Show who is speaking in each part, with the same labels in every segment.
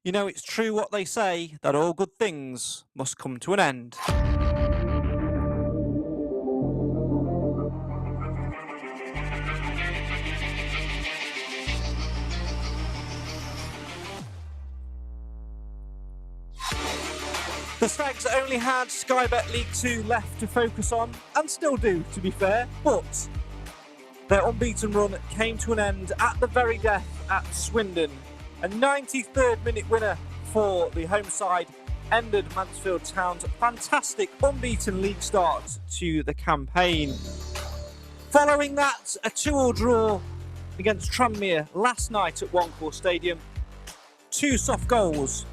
Speaker 1: You know, it's true what they say, that all good things must come to an end. The Stags only had Sky Bet League 2 left to focus on, and still do, to be fair, but their unbeaten run came to an end at the very death at Swindon. A 93rd minute winner for the home side ended Mansfield Town's fantastic unbeaten league start to the campaign. Following that, a 2-2 draw against Tranmere last night at One Call Stadium. 2 soft goals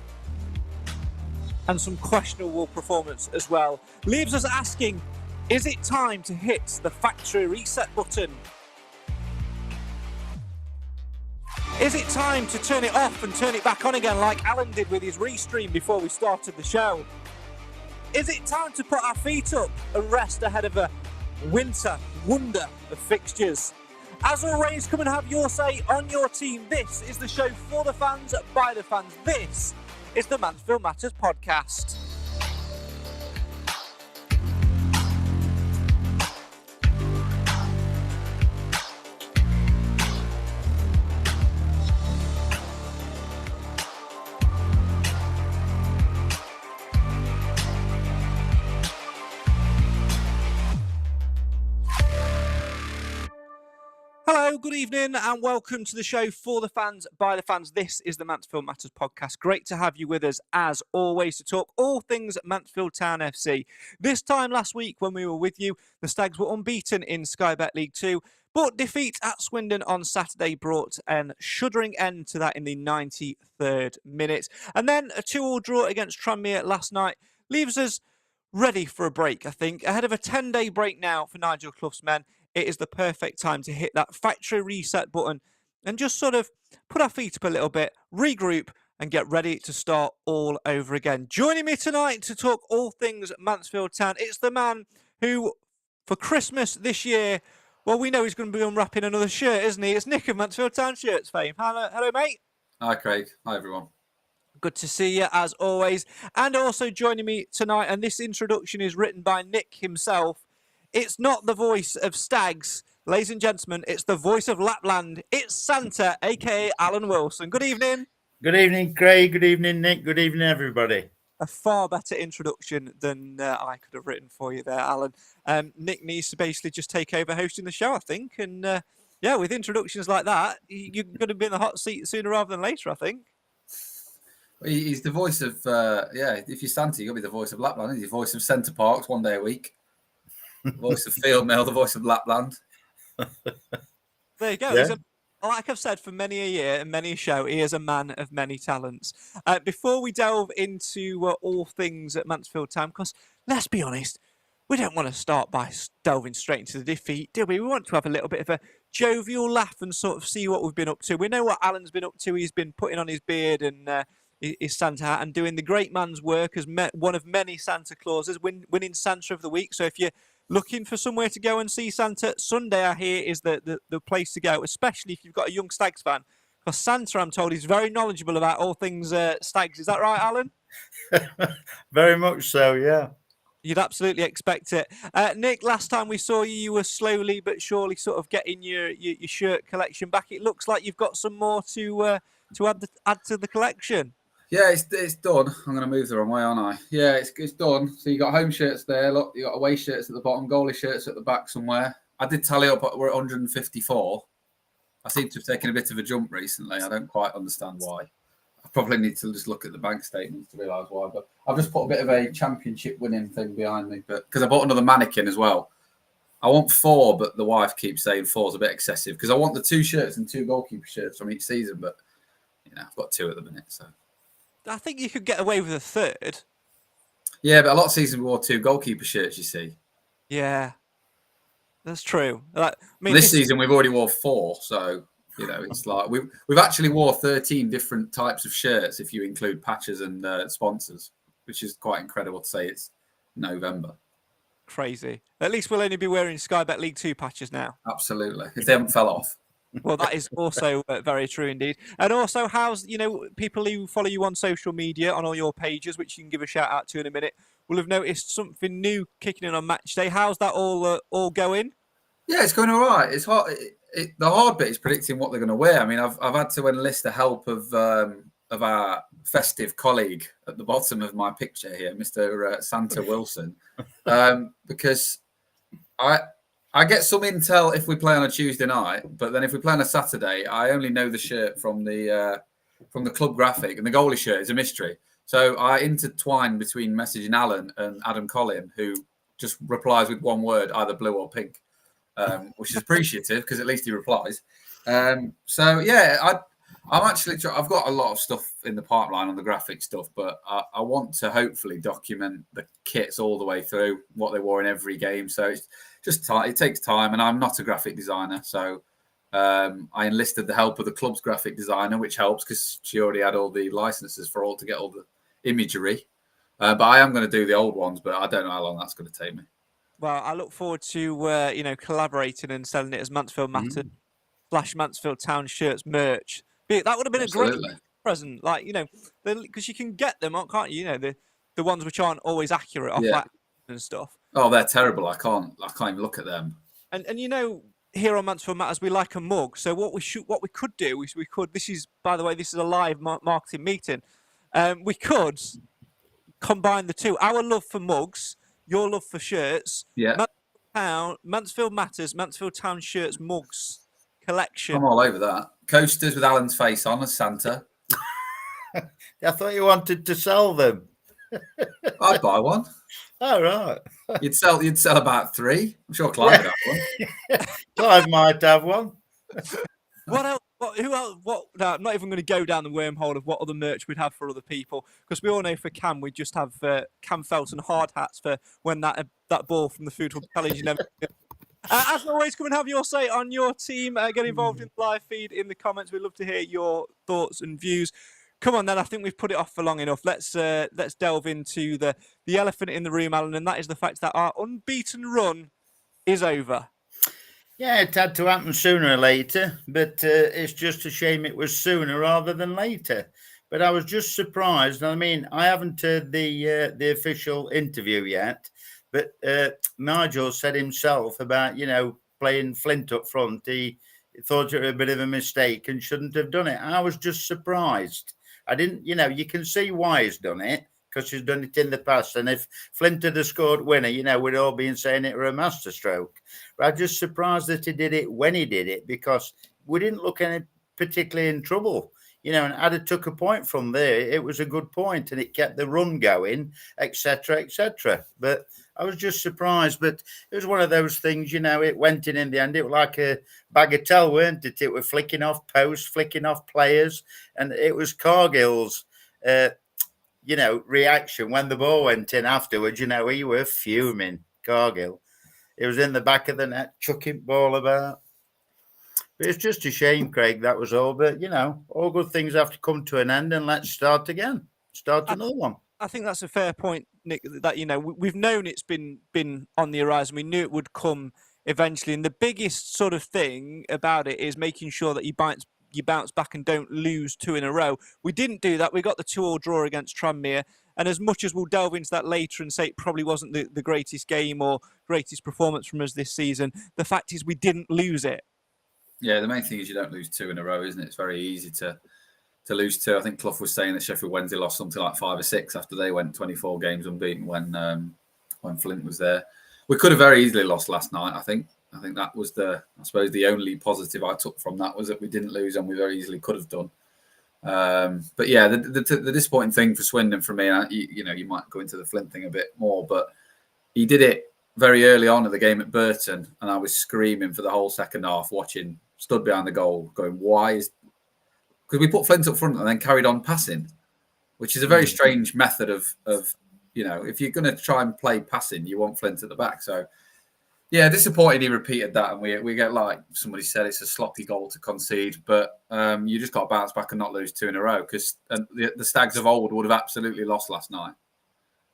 Speaker 1: and some questionable performance as well. Leaves us asking, is it time to hit the factory reset button? Is it time to turn it off and turn it back on again like Alan did with his restream before we started the show? Is it time to put our feet up and rest ahead of a winter wonder of fixtures? As always, come and have your say on your team. This is the show for the fans, by the fans. This is the Mansfield Matters Podcast. Hello, good evening, and welcome to the show for the fans, by the fans. This is the Mansfield Matters Podcast. Great to have you with us, as always, to talk all things Mansfield Town FC. This time last week, when we were with you, the Stags were unbeaten in Sky Bet League 2, but defeat at Swindon on Saturday brought an shuddering end to that in the 93rd minute. And then a 2-2 draw against Tranmere last night leaves us ready for a break, I think. Ahead of a 10-day break now for Nigel Clough's men, it is the perfect time to hit that factory reset button and just sort of put our feet up a little bit, regroup, and get ready to start all over again. Joining me tonight to talk all things Mansfield Town, it's the man who, for Christmas this year, well, we know he's going to be unwrapping another shirt, isn't he? It's Nick of Mansfield Town Shirts fame. Hello, mate.
Speaker 2: Hi, Craig. Hi, everyone.
Speaker 1: Good to see you, as always. And also joining me tonight, and this introduction is written by Nick himself, it's not the voice of Stags, ladies and gentlemen. It's the voice of Lapland. It's Santa, a.k.a. Alan Wilson. Good evening.
Speaker 3: Good evening, Craig. Good evening, Nick. Good evening, everybody.
Speaker 1: A far better introduction than I could have written for you there, Alan. Nick needs to basically just take over hosting the show, I think. And, yeah, with introductions like that, you're going to be in the hot seat sooner rather than later, I think.
Speaker 2: He's the voice of, if you're Santa, you'll be the voice of Lapland. He's the voice of Centre Parks one day a week. Voice of Field Mill, the voice of Lapland.
Speaker 1: There you go.
Speaker 3: Yeah.
Speaker 1: Like I've said for many a year and many a show, he is a man of many talents. Before we delve into all things at Mansfield Town, because let's be honest, we don't want to start by delving straight into the defeat, do we? We want to have a little bit of a jovial laugh and sort of see what we've been up to. We know what Alan's been up to. He's been putting on his beard and his Santa hat and doing the great man's work as one of many Santa Clauses, winning Santa of the Week. So if you're looking for somewhere to go and see Santa, Sunday, I hear, is the place to go, especially if you've got a young Stags fan. Because Santa, I'm told, is very knowledgeable about all things Stags. Is that right, Alan?
Speaker 3: Very much so, yeah.
Speaker 1: You'd absolutely expect it. Nick, last time we saw you, you were slowly but surely sort of getting your shirt collection back. It looks like you've got some more to add to the collection.
Speaker 2: Yeah, it's done. I'm going to move the wrong way, aren't I? Yeah, it's done. So you got home shirts there. Look, you got away shirts at the bottom, goalie shirts at the back somewhere. I did tally up. We're at 154. I seem to have taken a bit of a jump recently. I don't quite understand why. I probably need to just look at the bank statements to realise why. But I've just put a bit of a championship winning thing behind me. But because I bought another mannequin as well. I want 4, but the wife keeps saying 4 is a bit excessive because I want the 2 shirts and 2 goalkeeper shirts from each season. But I've got 2 at the minute, so.
Speaker 1: I think you could get away with a 3rd.
Speaker 2: Yeah, but a lot of seasons we wore 2 goalkeeper shirts, you see.
Speaker 1: Yeah, that's true.
Speaker 2: This season we've already wore 4, so it's like we've actually wore 13 different types of shirts if you include patches and sponsors, which is quite incredible to say it's November.
Speaker 1: Crazy. At least we'll only be wearing Sky Bet League 2 patches now.
Speaker 2: Absolutely, if they haven't fell off.
Speaker 1: Well, that is also very true indeed. And also, how's, people who follow you on social media, on all your pages, which you can give a shout out to in a minute, will have noticed something new kicking in on match day. How's that all going?
Speaker 2: Yeah, it's going all right. It's hard. The hard bit is predicting what they're going to wear. I mean, I've had to enlist the help of our festive colleague at the bottom of my picture here, Mr. Santa Wilson, because I get some intel if we play on a Tuesday night, but then if we play on a Saturday, I only know the shirt from the club graphic, and the goalie shirt is a mystery. So I intertwine between messaging Alan and Adam Collin, who just replies with one word, either blue or pink. Which is appreciative because at least he replies. So yeah, I'm actually I've got a lot of stuff in the pipeline on the graphic stuff, but I want to hopefully document the kits all the way through, what they wore in every game. So it's just it takes time, and I'm not a graphic designer, so I enlisted the help of the club's graphic designer, which helps because she already had all the licenses to get all the imagery. But I am going to do the old ones, but I don't know how long that's going to take me.
Speaker 1: Well, I look forward to collaborating and selling it as Mansfield Matters / Mansfield Town shirts merch. That would have been
Speaker 2: Absolutely.
Speaker 1: a great present, because you can get them, can't you? The ones which aren't always accurate off and stuff.
Speaker 2: Oh, they're terrible. I can't even look at them.
Speaker 1: And here on Mansfield Matters, we like a mug. So what we could do is this is, by the way, this is a live marketing meeting. We could combine the two. Our love for mugs, your love for shirts.
Speaker 2: Yeah.
Speaker 1: Mansfield Matters, Mansfield Town shirts, mugs collection.
Speaker 2: I'm all over that. Coasters with Alan's face on as Santa.
Speaker 3: I thought you wanted to sell them.
Speaker 2: I'd buy one.
Speaker 3: Oh, right.
Speaker 2: You'd sell about 3. I'm sure Clive would have one.
Speaker 3: Clive might have one.
Speaker 1: What else? Who else? No, I'm not even going to go down the wormhole of what other merch we'd have for other people, because we all know for Cam, we just have Cam Felton hard hats for when that ball from the food hub challenge. You never. As always, come and have your say on your team. Get involved in the live feed in the comments. We'd love to hear your thoughts and views. Come on, then. I think we've put it off for long enough. Let's delve into the elephant in the room, Alan, and that is the fact that our unbeaten run is over.
Speaker 3: Yeah, it had to happen sooner or later, but it's just a shame it was sooner rather than later. But I was just surprised. I mean, I haven't heard the official interview yet, but Nigel said himself about, playing Flint up front. He thought it was a bit of a mistake and shouldn't have done it. I was just surprised. I didn't, you can see why he's done it, because he's done it in the past. And if Flint had scored winner, we'd all been saying it were a masterstroke. But I'm just surprised that he did it when he did it, because we didn't look any particularly in trouble. And had it took a point from there, it was a good point, and it kept the run going, etc., etc. But I was just surprised. But it was one of those things, it went in the end. It was like a bagatelle, weren't it? It was flicking off posts, flicking off players, and it was Cargill's reaction when the ball went in afterwards. He were fuming, Cargill. It was in the back of the net, chucking ball about. But it's just a shame, Craig, that was all. But, all good things have to come to an end, and let's start again. Another one.
Speaker 1: I think that's a fair point, Nick, that, we've known it's been on the horizon. We knew it would come eventually. And the biggest sort of thing about it is making sure that you bounce back and don't lose 2 in a row. We didn't do that. We got the 2-2 draw against Tranmere. And as much as we'll delve into that later and say it probably wasn't the greatest game or greatest performance from us this season, the fact is we didn't lose it.
Speaker 2: Yeah, the main thing is you don't lose 2 in a row, isn't it? It's very easy to lose 2. I think Clough was saying that Sheffield Wednesday lost something like 5 or 6 after they went 24 games unbeaten when Flint was there. We could have very easily lost last night, I think. I think that was the only positive I took from that was that we didn't lose, and we very easily could have done. But yeah, the disappointing thing for Swindon for me, you might go into the Flint thing a bit more, but he did it very early on in the game at Burton, and I was screaming for the whole second half, stood behind the goal, going, why is... Because we put Flint up front and then carried on passing, which is a very strange method of if you're going to try and play passing, you want Flint at the back. So, yeah, disappointed he repeated that, and we get, like somebody said, it's a sloppy goal to concede, but you just got to bounce back and not lose 2 in a row, because the Stags of old would have absolutely lost last night.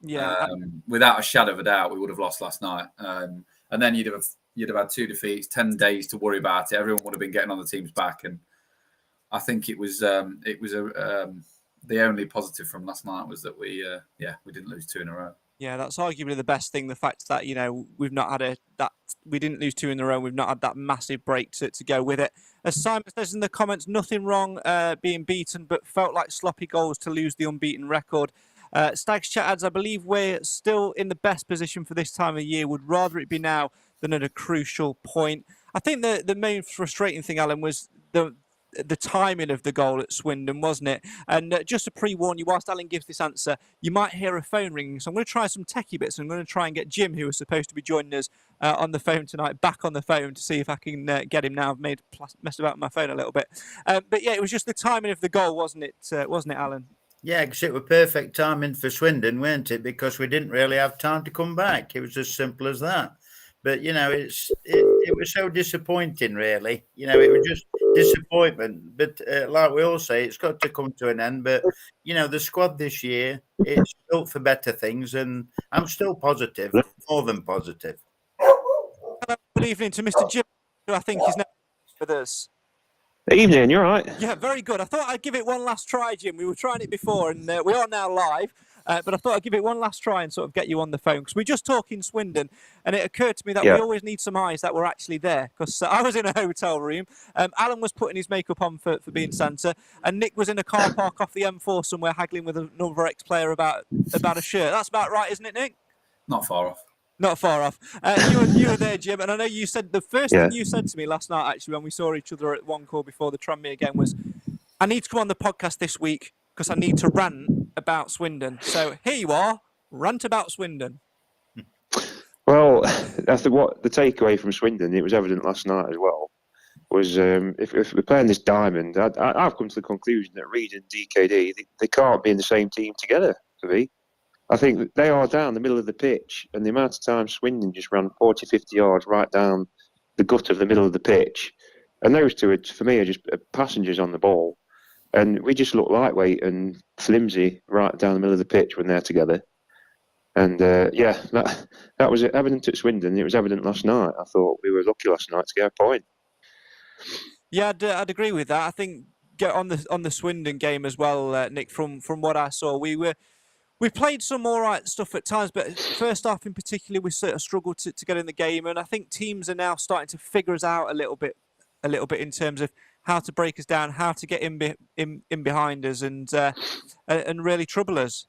Speaker 1: Yeah,
Speaker 2: without a shadow of a doubt, we would have lost last night, and then you'd have you'd have had 2 defeats, 10 days to worry about it. Everyone would have been getting on the team's back, and I think it was the only positive from last night was that we didn't lose 2 in a row.
Speaker 1: Yeah, that's arguably the best thing. The fact that we've not had we didn't lose 2 in a row. We've not had that massive break to go with it. As Simon says in the comments, nothing wrong being beaten, but felt like sloppy goals to lose the unbeaten record. Stags Chat adds, I believe we're still in the best position for this time of year. Would rather it be now than at a crucial point. I think the main frustrating thing, Alan, was the timing of the goal at Swindon, wasn't it? And just to pre-warn you, whilst Alan gives this answer, you might hear a phone ringing. So I'm going to try some techie bits. I'm going to try and get Jim, who was supposed to be joining us on the phone tonight, back on the phone to see if I can get him now. I've messed about with my phone a little bit. But yeah, it was just the timing of the goal, wasn't it, Alan?
Speaker 3: Yeah, because it was perfect timing for Swindon, weren't it? Because we didn't really have time to come back. It was as simple as that. But, it was so disappointing, really. It was just disappointment. But like we all say, it's got to come to an end. But, the squad this year, it's built for better things. And I'm still positive, more than positive.
Speaker 1: Good evening to Mr. Jim, who I think is now with us.
Speaker 4: Evening, you're right.
Speaker 1: Yeah, very good. I thought I'd give it one last try, Jim. We were trying it before, and we are now live. But I thought I'd give it one last try and sort of get you on the phone, because we're just talking Swindon, and it occurred to me that we always need some eyes that were actually there, because I was in a hotel room. Alan was putting his makeup on for being Santa, and Nick was in a car park off the M4 somewhere haggling with another ex-player about a shirt. That's about right, isn't it, Nick?
Speaker 2: Not far off.
Speaker 1: Not far off. You were there, Jim, and I know you said the first thing you said to me last night, actually, when we saw each other at one call before the Tranmere game, was, I need to come on the podcast this week because I need to rant about Swindon. So here you are, rant about Swindon.
Speaker 4: Well, I think what the takeaway from Swindon, it was evident last night as well, was if we're playing this diamond, I've come to the conclusion that Reed and DKD, they can't be in the same team together, for me. I think they are down the middle of the pitch, and the amount of time Swindon just ran 40, 50 yards right down the gut of the middle of the pitch. And those two, for me, are just passengers on the ball. And we just look lightweight and flimsy right down the middle of the pitch when they're together. And, that was evident at Swindon. It was evident last night. I thought we were lucky last night to get a point.
Speaker 1: Yeah, I'd agree with that. I think on the Swindon game as well, Nick, from what I saw, we played some all right stuff at times, but first half in particular, we sort of struggled to get in the game. And I think teams are now starting to figure us out a little bit in terms of how to break us down, how to get in behind us, and really trouble us.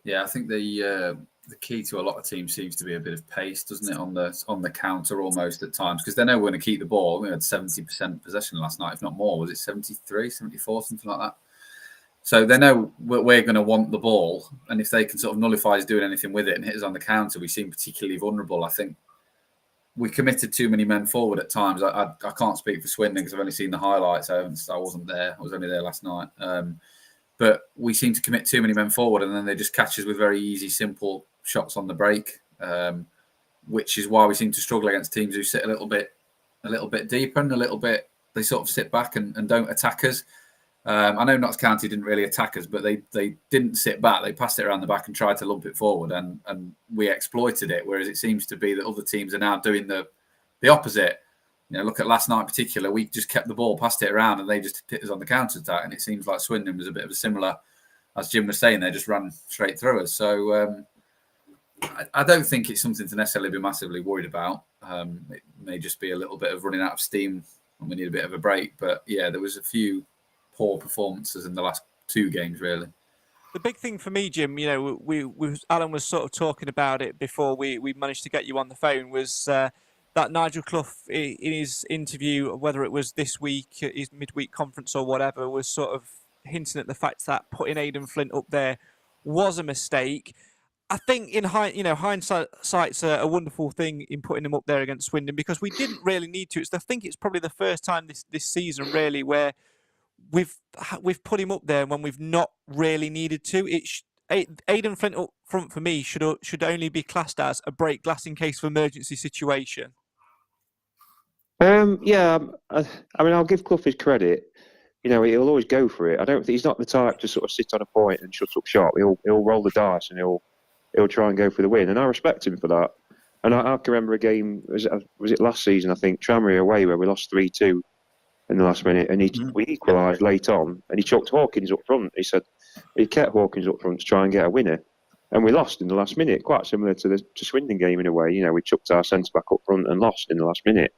Speaker 2: Yeah, I think the key to a lot of teams seems to be a bit of pace, doesn't it, on the counter almost at times, because they know we're going to keep the ball. We had 70% possession last night, if not more. Was it 73, 74, something like that? So they know we're going to want the ball, and if they can sort of nullify us doing anything with it and hit us on the counter, we seem particularly vulnerable. I think we committed too many men forward at times. I can't speak for Swindon because I've only seen the highlights. I wasn't there. I was only there last night. But we seem to commit too many men forward, and then they just catch us with very easy, simple shots on the break, which is why we seem to struggle against teams who sit a little bit deeper and they sort of sit back and don't attack us. I know Notts County didn't really attack us, but they didn't sit back. They passed it around the back and tried to lump it forward, and we exploited it. Whereas it seems to be that other teams are now doing the opposite. Look at last night in particular. We just kept the ball, passed it around, and they just hit us on the counter attack. And it seems like Swindon was a bit of a similar, as Jim was saying, they just ran straight through us. So I don't think it's something to necessarily be massively worried about. It may just be a little bit of running out of steam, and we need a bit of a break. But yeah, there was a few poor performances in the last 2 games, really.
Speaker 1: The big thing for me, Jim, Alan was sort of talking about it before we managed to get you on the phone, was that Nigel Clough in his interview, whether it was this week, his midweek conference or whatever, was sort of hinting at the fact that putting Aidan Flint up there was a mistake. I think in hindsight's a wonderful thing in putting him up there against Swindon, because we didn't really need to. I think it's probably the first time this season really where we've put him up there when we've not really needed to. Aidan Flint up front for me should only be classed as a break glass in case of emergency situation.
Speaker 4: I mean, I'll give Clough his credit. He'll always go for it. I don't think he's not the type to sort of sit on a point and shut up shop. He'll roll the dice and he'll try and go for the win, and I respect him for that. And I can remember a game, was it last season, I think, Tranmere away, where we lost 3-2 in the last minute, and we equalised late on, and he chucked Hawkins up front. He said he kept Hawkins up front to try and get a winner, and we lost in the last minute, quite similar to the Swindon game in a way. We chucked our centre-back up front and lost in the last minute.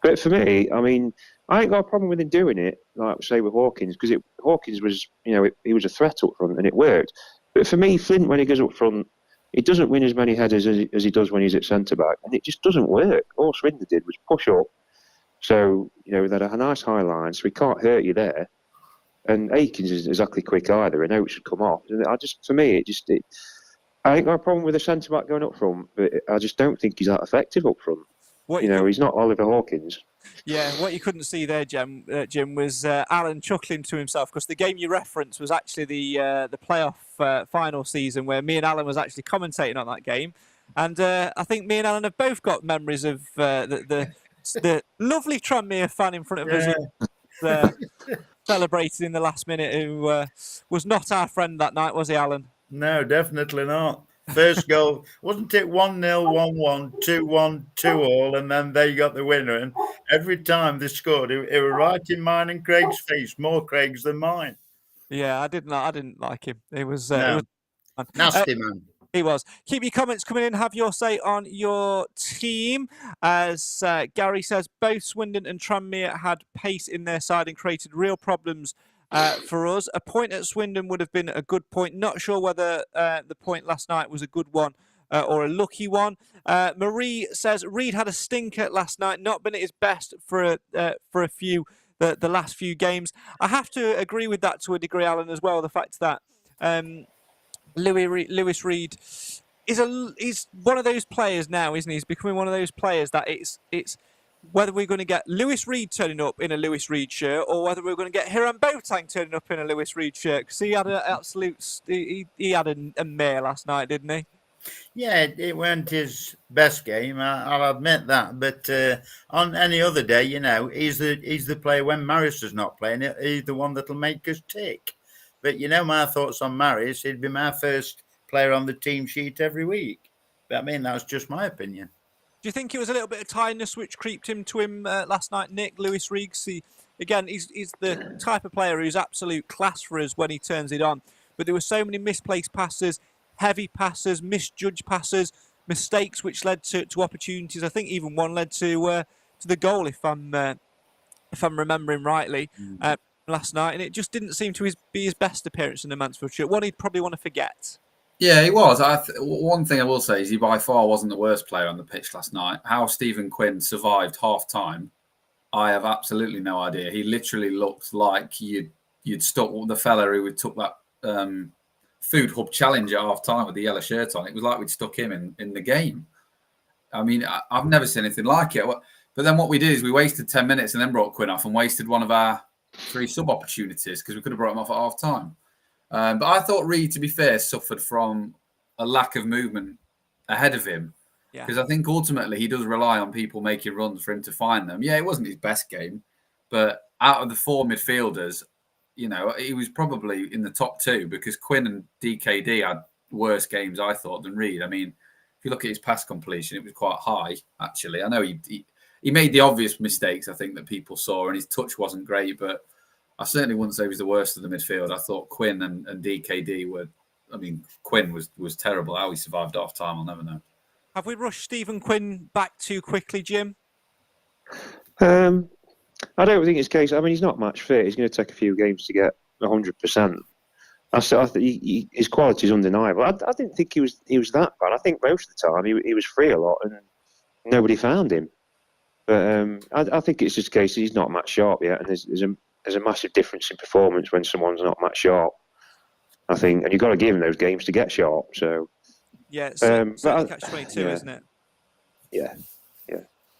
Speaker 4: But for me, I mean, I ain't got a problem with him doing it, like say with Hawkins, because Hawkins was, he was a threat up front, and it worked. But for me, Flint, when he goes up front, he doesn't win as many headers as he does when he's at centre-back, and it just doesn't work. All Swindon did was push up. So, they had a nice high line, so he can't hurt you there. And Akins isn't exactly quick either, and Oates should come off. And for me, I ain't got a problem with a centre-back going up front, but I just don't think he's that effective up front. He's not Oliver Hawkins.
Speaker 1: Yeah, what you couldn't see there, Jim, was Alan chuckling to himself, because the game you referenced was actually the playoff final season, where me and Alan was actually commentating on that game. And I think me and Alan have both got memories of the lovely Tranmere fan in front of us celebrated in the last minute, who was not our friend that night, was he, Alan?
Speaker 3: No, definitely not. First goal, wasn't it 1-0, 1-1, 2-1, 2-2, and then they got the winner. And every time they scored, it was right in mine and Craig's face, more Craig's than mine.
Speaker 1: Yeah, I didn't like him. It was
Speaker 3: nasty man.
Speaker 1: He was. Keep your comments coming in. Have your say on your team. As Gary says, both Swindon and Tranmere had pace in their side and created real problems for us. A point at Swindon would have been a good point. Not sure whether the point last night was a good one or a lucky one. Marie says, Reid had a stinker last night, not been at his best for a few, the last few games. I have to agree with that to a degree, Alan, as well. The fact that Lewis Reid is one of those players now, isn't he? He's becoming one of those players that it's whether we're going to get Lewis Reid turning up in a Lewis Reid shirt, or whether we're going to get Hiram Boateng turning up in a Lewis Reid shirt, because he had an absolute he had a mare last night, didn't he?
Speaker 3: Yeah, it weren't his best game, I'll admit that. But on any other day, he's the player when Maris is not playing. He's the one that'll make us tick. But my thoughts on Maris, he'd be my first player on the team sheet every week. But I mean, that was just my opinion.
Speaker 1: Do you think it was a little bit of tiredness which creeped into him last night, Nick? Lewis Reid, he's the type of player who's absolute class for us when he turns it on. But there were so many misplaced passes, heavy passes, misjudged passes, mistakes which led to opportunities. I think even one led to the goal, if I'm remembering rightly. Last night, and it just didn't seem to be his best appearance in the Mansfield shirt. One he'd probably want to forget.
Speaker 2: Yeah, he was. One thing I will say is he by far wasn't the worst player on the pitch last night. How Stephen Quinn survived half-time, I have absolutely no idea. He literally looked like you'd stuck the fella who took that food hub challenge at half-time with the yellow shirt on. It was like we'd stuck him in the game. I mean, I've never seen anything like it. But then what we did is we wasted 10 minutes and then brought Quinn off and wasted one of our 3 sub opportunities because we could have brought him off at half time. But I thought Reid, to be fair, suffered from a lack of movement ahead of him. Because I think ultimately he does rely on people making runs for him to find them. Yeah, it wasn't his best game, but out of the 4 midfielders, he was probably in the top 2 because Quinn and DKD had worse games, I thought, than Reid. I mean, if you look at his pass completion, it was quite high, actually. I know he made the obvious mistakes, I think, that people saw, and his touch wasn't great, but I certainly wouldn't say he was the worst of the midfield. I thought Quinn and DKD were, Quinn was terrible. How he survived half time, I'll never know.
Speaker 1: Have we rushed Stephen Quinn back too quickly, Jim?
Speaker 4: I don't think it's the case. I mean, he's not match fit. He's going to take a few games to get 100%. I think his quality is undeniable. I didn't think he was that bad. I think most of the time he was free a lot and nobody found him. But I think it's just a case he's not match sharp yet, and there's a massive difference in performance when someone's not match sharp. I think, and you've got to give him those games to get sharp. So
Speaker 1: yeah, so catch 22, isn't it?
Speaker 4: Yeah.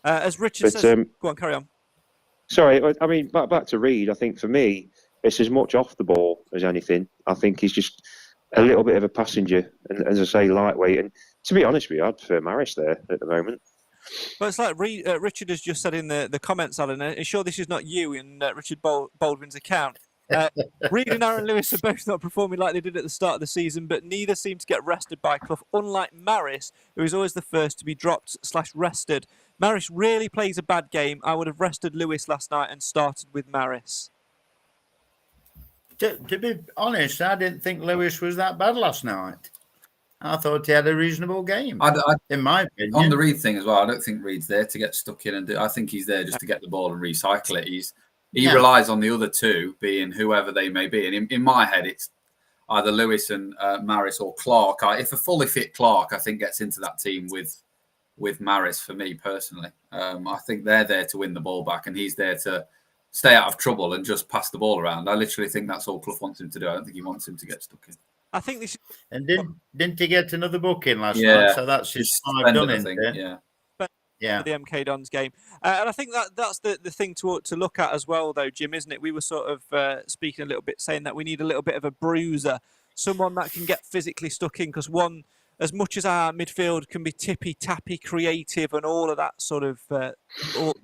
Speaker 1: As Richard says, go on, carry on.
Speaker 4: Sorry, I mean back to Reid. I think for me, it's as much off the ball as anything. I think he's just a little bit of a passenger, and as I say, lightweight. And to be honest with you, I'd prefer Maris there at the moment.
Speaker 1: But it's like Richard has just said in the comments, Alan, and sure this is not you in Richard Baldwin's account. Reed and Aaron Lewis are both not performing like they did at the start of the season, but neither seem to get rested by Clough, unlike Maris, who is always the first to be dropped/rested. Maris really plays a bad game. I would have rested Lewis last night and started with Maris.
Speaker 3: To be honest, I didn't think Lewis was that bad last night. I thought he had a reasonable game, in my opinion.
Speaker 2: On the Reed thing as well, I don't think Reed's there to get stuck in and do. I think he's there just to get the ball and recycle it. He relies on the other two being whoever they may be. And in my head, it's either Lewis and Maris or Clark. If a fully fit Clark, I think, gets into that team with Maris, for me personally. I think they're there to win the ball back, and he's there to stay out of trouble and just pass the ball around. I literally think that's all Clough wants him to do. I don't think he wants him to get stuck in.
Speaker 1: I think this.
Speaker 3: And didn't he get another booking last night? So that's his 5 done, isn't it?
Speaker 1: Yeah. The MK Dons game, and I think that's the thing to look at as well, though, Jim, isn't it? We were sort of speaking a little bit, saying that we need a little bit of a bruiser, someone that can get physically stuck in, because as much as our midfield can be tippy-tappy, creative, and all of that sort of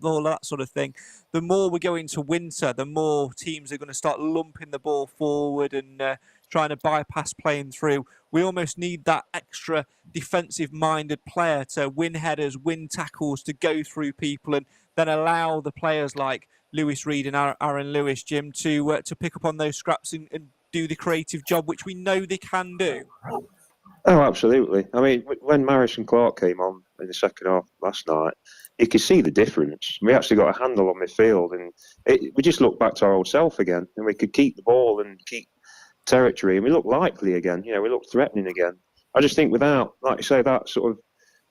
Speaker 1: all that sort of thing, the more we go into winter, the more teams are going to start lumping the ball forward and trying to bypass playing through. We almost need that extra defensive-minded player to win headers, win tackles, to go through people, and then allow the players like Lewis Reed and Aaron Lewis, Jim, to pick up on those scraps and do the creative job, which we know they can do.
Speaker 4: Oh, absolutely. I mean, when Maris and Clark came on in the second half last night, you could see the difference. We actually got a handle on midfield, and we just looked back to our old self again, and we could keep the ball and keep territory, and we looked likely again. We looked threatening again. I just think without, like you say, that sort of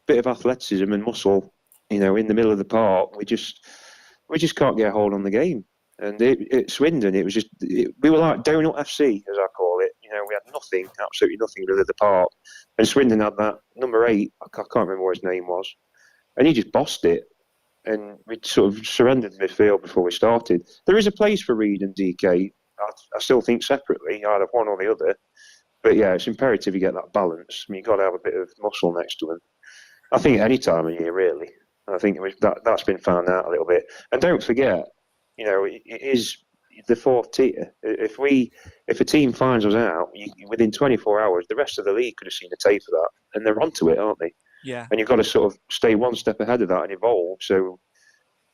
Speaker 4: bit of athleticism and muscle, in the middle of the park, we just can't get a hold on the game. And at Swindon, it was just we were like Donut FC, as I call it. We had nothing, absolutely nothing in the park. And Swindon had that number 8. I can't remember what his name was, and he just bossed it. And we sort of surrendered the midfield before we started. There is a place for Reed and DK. I still think separately, either one or the other. But yeah, it's imperative you get that balance. I mean, you've got to have a bit of muscle next to them. I think at any time of year, really. I think that's been found out a little bit. And don't forget, it is the 4th tier. If a team finds us out, within 24 hours, the rest of the league could have seen the tape of that. And they're onto it, aren't they?
Speaker 1: Yeah.
Speaker 4: And you've got to sort of stay one step ahead of that and evolve. So,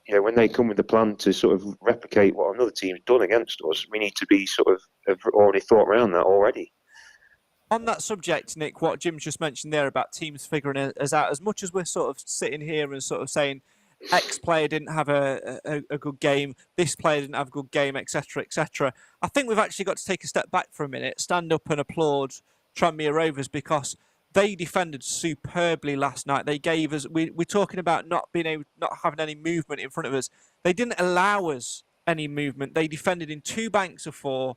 Speaker 4: when they come with the plan to sort of replicate what another team's done against us, we need to be sort of have already thought around that already.
Speaker 1: On that subject, Nick, what Jim's just mentioned there about teams figuring us out, as much as we're sort of sitting here and sort of saying X player didn't have a good game, this player didn't have a good game, etc., etc., I think we've actually got to take a step back for a minute, stand up and applaud Tranmere Rovers, because they defended superbly last night. They gave us. We're talking about not having any movement in front of us. They didn't allow us any movement. They defended in 2 banks of 4,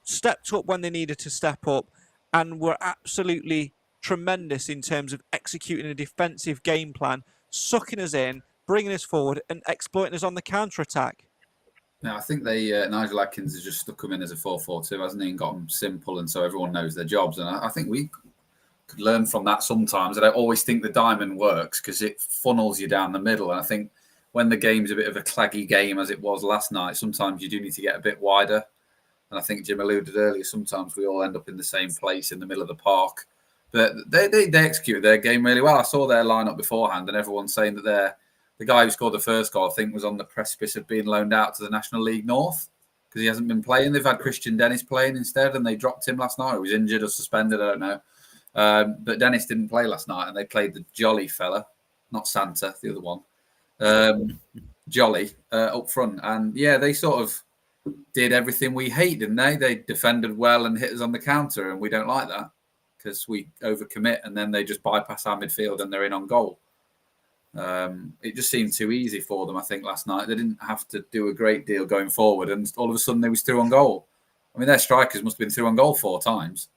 Speaker 1: stepped up when they needed to step up, and were absolutely tremendous in terms of executing a defensive game plan, sucking us in, bringing us forward, and exploiting us on the counter attack.
Speaker 2: Now, I think Nigel Adkins has just stuck them in as a 4-4-2, hasn't he, and got them simple, and so everyone knows their jobs. And I think we could learn from that sometimes. I don't always think the diamond works because it funnels you down the middle. And I think when the game's a bit of a claggy game as it was last night, sometimes you do need to get a bit wider. And I think Jim alluded earlier, sometimes we all end up in the same place in the middle of the park. But they executed their game really well. I saw their lineup beforehand, and everyone's saying that the guy who scored the first goal, I think, was on the precipice of being loaned out to the National League North because he hasn't been playing. They've had Christian Dennis playing instead, and they dropped him last night. He was injured or suspended, I don't know. But Dennis didn't play last night, and they played the Jolly fella, not Santa, the other one, Jolly, up front. And yeah, they sort of did everything we hate, didn't they? They defended well and hit us on the counter, and we don't like that because we overcommit, and then they just bypass our midfield and they're in on goal. It just seemed too easy for them, I think, last night. They didn't have to do a great deal going forward, and all of a sudden they was through on goal. I mean, their strikers must have been through on goal 4 times.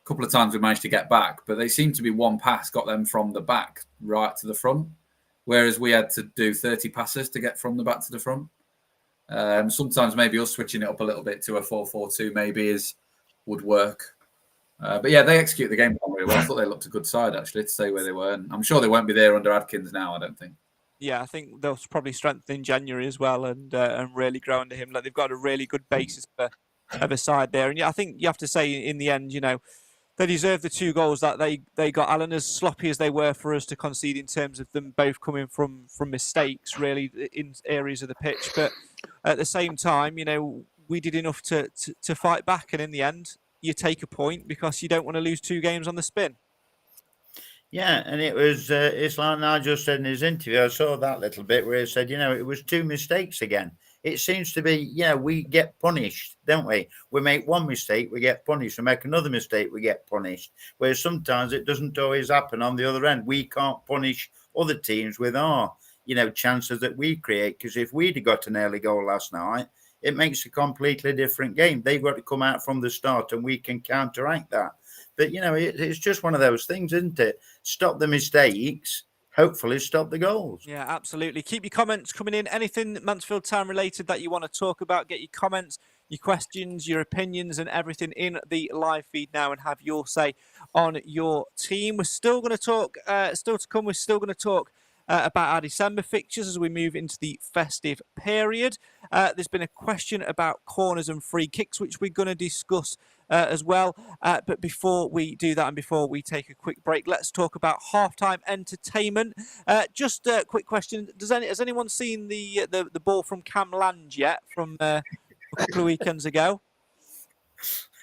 Speaker 2: A couple of times we managed to get back, but they seemed to be one pass got them from the back right to the front, whereas we had to do 30 passes to get from the back to the front. Sometimes maybe us switching it up a little bit to a 4-4-2 maybe would work. But yeah, they execute the game plan really well. I thought they looked a good side, actually, to say where they were. And I'm sure they won't be there under Adkins now, I don't think.
Speaker 1: Yeah, I think they'll probably strengthen in January as well and really grow under him. Like, they've got a really good basis for of a side there. And I think you have to say in the end, they deserve the 2 goals that they got, Alan, as sloppy as they were for us to concede in terms of them both coming from mistakes, really, in areas of the pitch. But at the same time, we did enough to fight back. And in the end, you take a point because you don't want to lose 2 games on the spin.
Speaker 3: Yeah, and it was, it's like Nigel said in his interview, I saw that little bit where he said, it was 2 mistakes again. It seems to be, we get punished, don't we? We make 1 mistake, we get punished. We make another mistake, we get punished. Whereas sometimes it doesn't always happen on the other end. We can't punish other teams with our, chances that we create. Because if we'd have got an early goal last night, it makes a completely different game. They've got to come out from the start and we can counteract that. But, it's just one of those things, isn't it? Stop the mistakes, hopefully stop the goals.
Speaker 1: Yeah, absolutely. Keep your comments coming in. Anything Mansfield Town related that you want to talk about, get your comments, your questions, your opinions and everything in the live feed now and have your say on your team. We're still going to talk, still to come, we're still going to talk about our December fixtures as we move into the festive period. There's been a question about corners and free kicks, which we're going to discuss as well. But before we do that and before we take a quick break, let's talk about halftime entertainment. Just a quick question. Has anyone seen the ball from Cam land yet from a couple of weekends ago?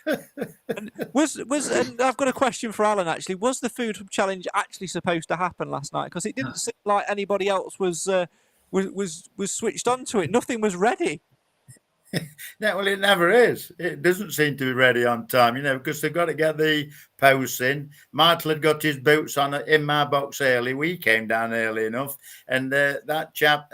Speaker 1: And and I've got a question for Alan, actually. Was the food challenge actually supposed to happen last night? Because it didn't seem like anybody else was switched on to it. Nothing was ready.
Speaker 3: No, well, it never is. It doesn't seem to be ready on time, because they've got to get the posts in. Martel had got his boots on in my box early. We came down early enough. And that chap,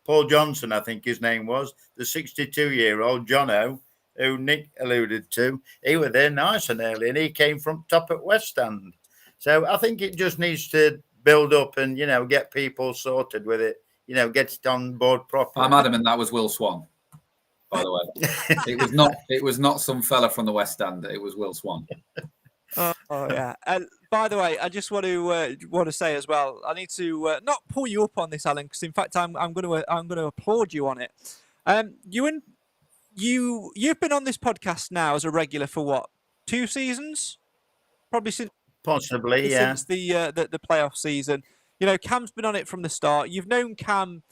Speaker 3: Paul Johnson, I think his name was, the 62-year-old Jono, who Nick alluded to, he was there nice and early, and he came from top at West Stand. So I think it just needs to build up and, get people sorted with it, get it on board properly.
Speaker 2: I'm adamant that was Will Swan, by the way. It was not some fella from the West Stand. It was Will Swan.
Speaker 1: Oh yeah. And by the way, I just want to say as well, I need to not pull you up on this, Alan, because in fact I'm going to applaud you on it. You've been on this podcast now as a regular for what, 2 seasons? Probably since
Speaker 3: possibly, yeah.
Speaker 1: Since the playoff season. Cam's been on it from the start. You've known Cam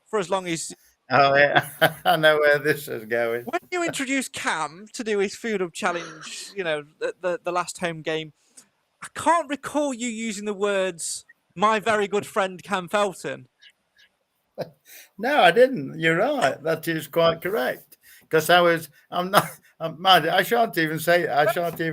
Speaker 1: for as long as.
Speaker 3: Oh yeah, I know where this is going.
Speaker 1: When you introduced Cam to do his food up challenge, the last home game, I can't recall you using the words "my very good friend Cam Felton."
Speaker 3: No, I didn't. You're right. That is quite correct. Because I'm mad. I shan't even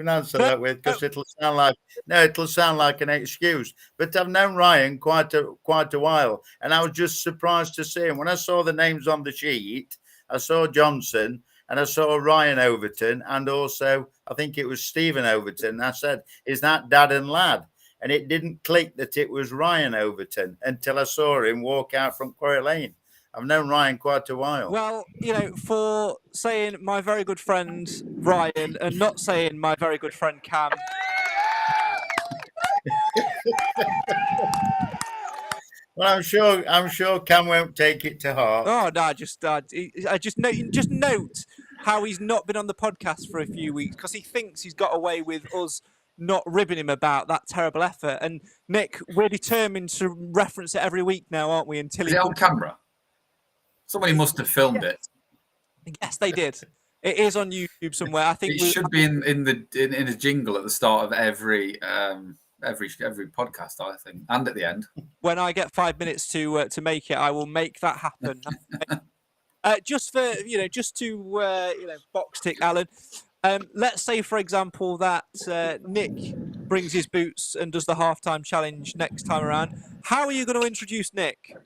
Speaker 3: answer that with, because it'll sound like an excuse. But I've known Ryan quite a while, and I was just surprised to see him. When I saw the names on the sheet, I saw Johnson and I saw Ryan Overton, and also I think it was Stephen Overton. I said, "Is that Dad and Lad?" And it didn't click that it was Ryan Overton until I saw him walk out from Quarry Lane. I've known Ryan quite a while.
Speaker 1: Well, for saying my very good friend Ryan and not saying my very good friend Cam.
Speaker 3: Well, I'm sure Cam won't take it to heart.
Speaker 1: Oh no, I just note how he's not been on the podcast for a few weeks because he thinks he's got away with us not ribbing him about that terrible effort. And Nick, we're determined to reference it every week now, aren't we? Until
Speaker 2: Is it on camera? Somebody must have filmed it.
Speaker 1: Yes, they did. It is on YouTube somewhere. I think
Speaker 2: it should be in a jingle at the start of every podcast, I think, and at the end.
Speaker 1: When I get 5 minutes to make it, I will make that happen. Just to box tick, Alan. Let's say, for example, that Nick brings his boots and does the halftime challenge next time around. How are you going to introduce Nick?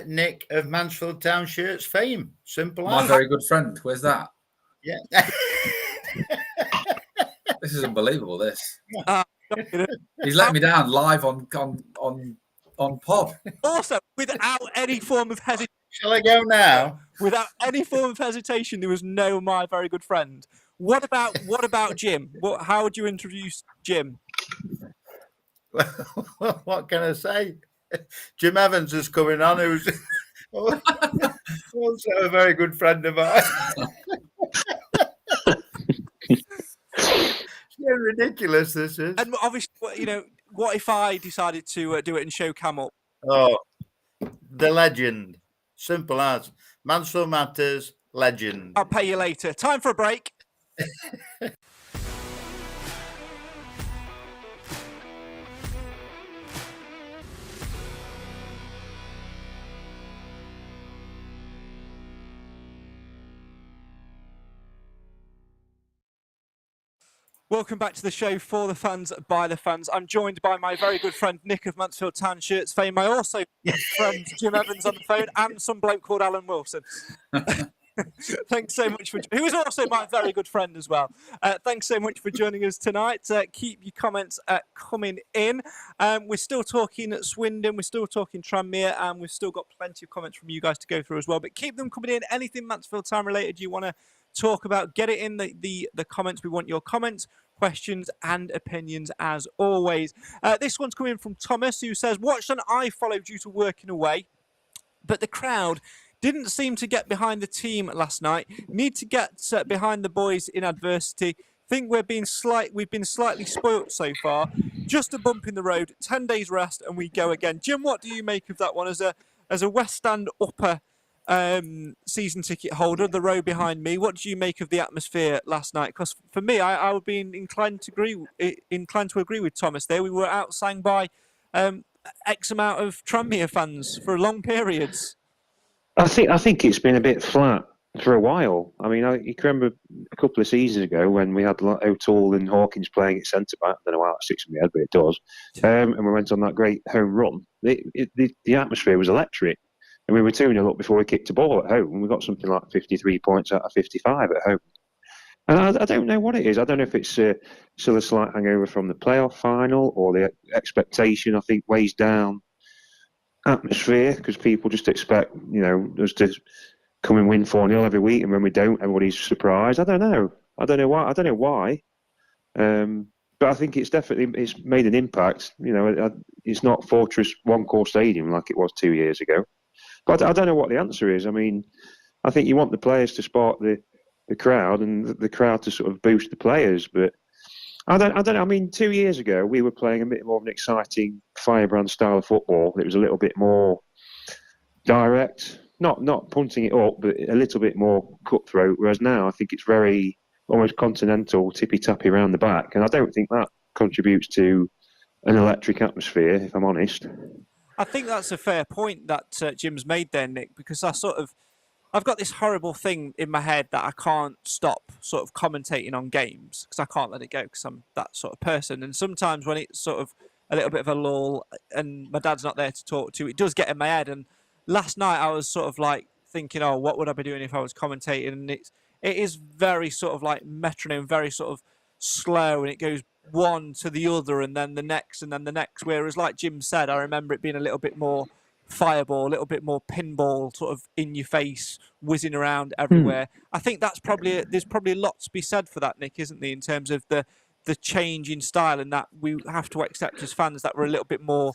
Speaker 3: Nick of Mansfield Town Shirts fame. Simple as.
Speaker 2: My very good friend. Where's that?
Speaker 3: Yeah.
Speaker 2: This is unbelievable. This. He's let me down live on pod.
Speaker 1: Also, without any form of hesitation.
Speaker 3: Shall I go now?
Speaker 1: Without any form of hesitation, there was no my very good friend. What about Jim? How would you introduce Jim?
Speaker 3: Well, what can I say? Jim Evans is coming on, who's also a very good friend of mine. getting ridiculous, this is.
Speaker 1: And obviously, what if I decided to do it and show Cam up?
Speaker 3: Oh, the legend. Simple as. Mansfield Matters, legend.
Speaker 1: I'll pay you later. Time for a break. Welcome back to the show for the fans, by the fans. I'm joined by my very good friend Nick of Mansfield Town Shirts fame, my also friend Jim Evans on the phone, and some bloke called Alan Wilson. Thanks so much who is also my very good friend as well. Thanks so much for joining us tonight. Keep your comments coming in. We're still talking at Swindon, we're still talking Tranmere, and we've still got plenty of comments from you guys to go through as well. But keep them coming in. Anything Mansfield Town related you want to talk about, get it in the comments. We want your comments, questions and opinions as always. This one's coming from Thomas, who says, watched an iFollow due to working away, but the crowd didn't seem to get behind the team last night. Need to get behind the boys in adversity. Think we've been slightly spoilt so far. Just a bump in the road, 10 days rest and we go again. Jim, what do you make of that one as a West Stand upper season ticket holder, the row behind me? What do you make of the atmosphere last night? Because for me, I would be inclined to agree with Thomas there. We were outsang by X amount of Tranmere fans for long periods.
Speaker 4: I think it's been a bit flat for a while. I mean, you can remember a couple of seasons ago when we had O'Toole and Hawkins playing at centre back. I don't know why that sticks in my head, but it does. And we went on that great home run. The atmosphere was electric. And we were 2-0 up before we kicked the ball at home. We got something like 53 points out of 55 at home. And I don't know what it is. I don't know if it's still a slight hangover from the playoff final or the expectation, I think, weighs down atmosphere because people just expect, us to come and win 4-0 every week. And when we don't, everybody's surprised. I don't know. I don't know why. But I think it's made an impact. It's not Fortress One Core Stadium like it was 2 years ago. But I don't know what the answer is. I mean, I think you want the players to spark the crowd and the crowd to sort of boost the players. But I don't know. I mean, 2 years ago, we were playing a bit more of an exciting firebrand style of football. It was a little bit more direct, not punting it up, but a little bit more cutthroat. Whereas now, I think it's very almost continental, tippy-tappy around the back. And I don't think that contributes to an electric atmosphere, if I'm honest.
Speaker 1: I think that's a fair point that Jim's made there, Nick, because I've got this horrible thing in my head that I can't stop sort of commentating on games because I can't let it go because I'm that sort of person. And sometimes when it's sort of a little bit of a lull and my dad's not there to talk to, it does get in my head. And last night I was sort of like thinking, oh, what would I be doing if I was commentating? And it is very sort of like metronome, very sort of slow, and it goes one to the other and then the next and then the next. Whereas like Jim said, I remember it being a little bit more fireball, a little bit more pinball, sort of in your face, whizzing around everywhere. I think there's probably a lot to be said for that, Nick, isn't there, in terms of the change in style, and that we have to accept as fans that we're a little bit more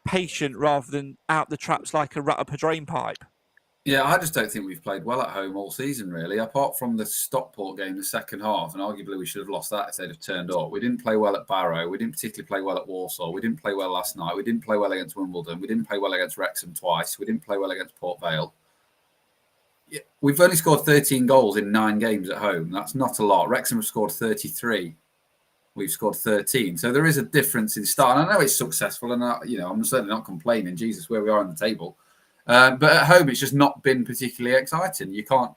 Speaker 1: patient rather than out the traps like a rat up a drain pipe.
Speaker 2: Yeah, I just don't think we've played well at home all season, really, apart from the Stockport game, the second half, and arguably we should have lost that if they'd have turned up. We didn't play well at Barrow. We didn't particularly play well at Walsall. We didn't play well last night. We didn't play well against Wimbledon. We didn't play well against Wrexham twice. We didn't play well against Port Vale. Yeah, we've only scored 13 goals in 9 games at home. That's not a lot. Wrexham have scored 33. We've scored 13. So there is a difference in style. And I know it's successful, and I'm certainly not complaining. Jesus, where we are on the table. But at home, it's just not been particularly exciting. You can't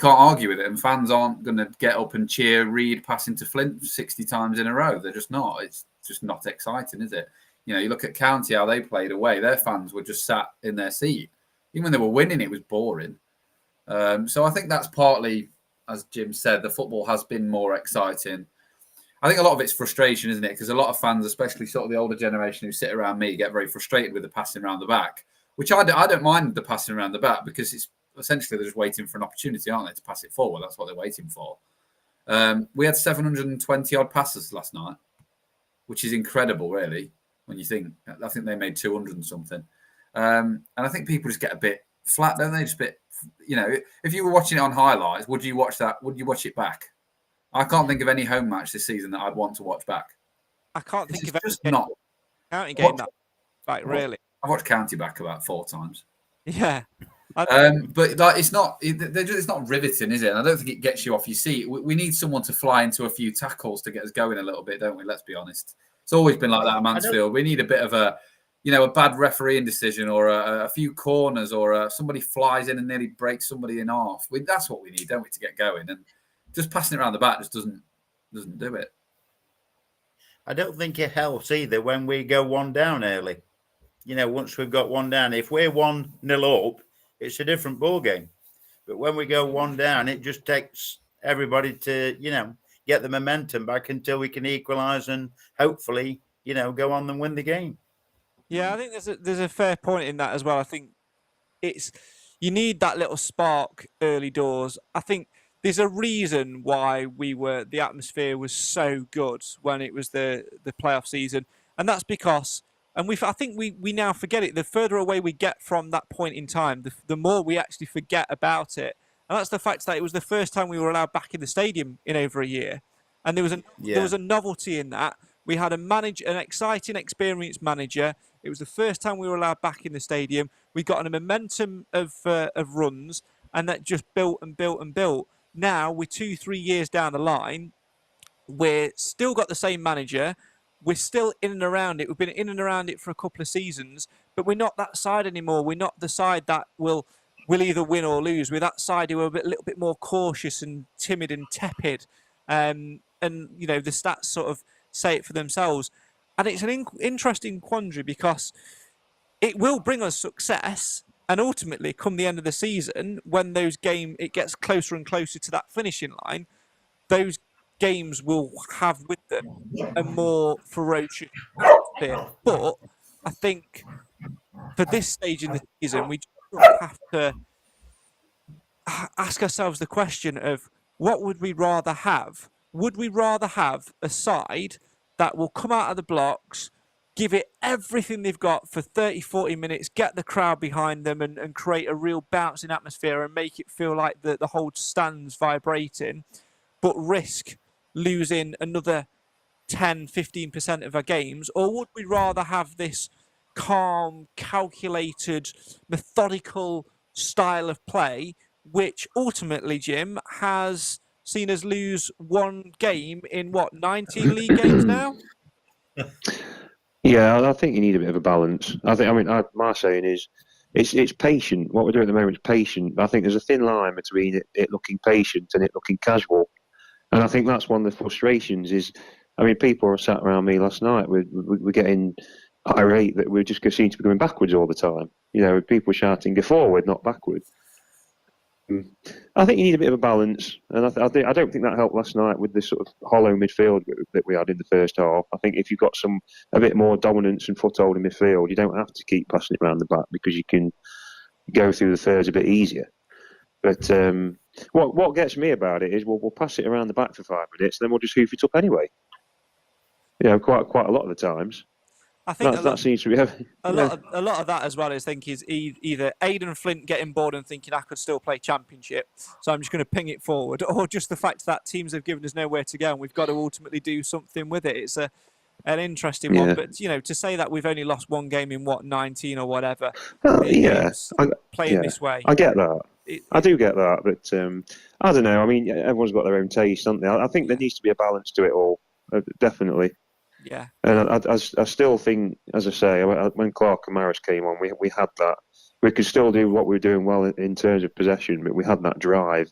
Speaker 2: argue with it, and fans aren't going to get up and cheer Reed passing to Flint 60 times in a row. They're just not. It's just not exciting, is it? You look at County, how they played away. Their fans were just sat in their seat. Even when they were winning, it was boring. So I think that's partly, as Jim said, the football has been more exciting. I think a lot of it's frustration, isn't it? Because a lot of fans, especially sort of the older generation who sit around me, get very frustrated with the passing around the back. Which I don't mind the passing around the back because it's essentially they're just waiting for an opportunity, aren't they, to pass it forward? That's what they're waiting for. We had 720 odd passes last night, which is incredible, really, when you think. I think they made 200 and something. And I think people just get a bit flat, don't they? Just a bit, if you were watching it on highlights, would you watch that? Would you watch it back? I can't think of any home match this season that I'd want to watch back.
Speaker 1: I can't
Speaker 2: This
Speaker 1: think
Speaker 2: is
Speaker 1: of
Speaker 2: just
Speaker 1: any
Speaker 2: not.
Speaker 1: county game that like
Speaker 2: What?
Speaker 1: really.
Speaker 2: I've watched County back about 4 times.
Speaker 1: Yeah.
Speaker 2: But like, it's not riveting, is it? And I don't think it gets you off your seat. We need someone to fly into a few tackles to get us going a little bit, don't we? Let's be honest. It's always been like that at Mansfield. We need a bit of a bad refereeing decision or a few corners or somebody flies in and nearly breaks somebody in half. That's what we need, don't we, to get going? And just passing it around the back just doesn't do it.
Speaker 3: I don't think it helps either when we go 1 down early. Once we've got 1 down, if we're 1-0 up, it's a different ball game. But when we go 1 down, it just takes everybody to, get the momentum back until we can equalise and hopefully, go on and win the game.
Speaker 1: Yeah, I think there's a fair point in that as well. I think you need that little spark early doors. I think there's a reason why the atmosphere was so good when it was the playoff season, and that's because. And I think we now forget it. The further away we get from that point in time, the more we actually forget about it. And that's the fact that it was the first time we were allowed back in the stadium in over a year. And there was a novelty in that. We had an exciting, experienced manager. It was the first time we were allowed back in the stadium. We got a momentum of runs, and that just built and built and built. Now, we're 2-3 years down the line. We're still got the same manager. We're still in and around it. We've been in and around it for a couple of seasons, but we're not that side anymore. We're not the side that will either win or lose. We're that side who are a little bit more cautious and timid and tepid. And the stats sort of say it for themselves. And it's an interesting quandary because it will bring us success. And ultimately, come the end of the season, when it gets closer and closer to that finishing line, those games will have with them a more ferocious atmosphere. But I think for this stage in the season, we just have to ask ourselves the question of what would we rather have? Would we rather have a side that will come out of the blocks, give it everything they've got for 30, 40 minutes, get the crowd behind them and create a real bouncing atmosphere and make it feel like the whole stand's vibrating, but risk losing another 10, 15% of our games? Or would we rather have this calm, calculated, methodical style of play, which ultimately, Jim, has seen us lose 1 game in 19 league games now?
Speaker 4: Yeah, I think you need a bit of a balance. My saying is, it's patient. What we're doing at the moment is patient. I think there's a thin line between it looking patient and it looking casual. And I think that's one of the frustrations is, people were sat around me last night. We're getting irate that we just seem to be going backwards all the time. People were shouting, go forward, not backward. I think you need a bit of a balance. And I don't think that helped last night with the sort of hollow midfield that we had in the first half. I think if you've got a bit more dominance and foothold in midfield, you don't have to keep passing it around the back because you can go through the thirds a bit easier. But what gets me about it is we'll pass it around the back for 5 minutes, and then we'll just hoof it up anyway. Quite a lot of the times.
Speaker 1: I think
Speaker 4: that seems to be
Speaker 1: a lot of that as well. I think is either Aidan Flint getting bored and thinking I could still play Championship, so I'm just going to ping it forward, or just the fact that teams have given us nowhere to go and we've got to ultimately do something with it. It's an interesting one, but to say that we've only lost 1 game in 19 or whatever, playing this way.
Speaker 4: I get that. I do get that, but I don't know. Everyone's got their own taste, don't they? I think there needs to be a balance to it all, definitely.
Speaker 1: Yeah.
Speaker 4: And I still think, as I say, when Clark and Maris came on, we had that. We could still do what we were doing well in terms of possession, but we had that drive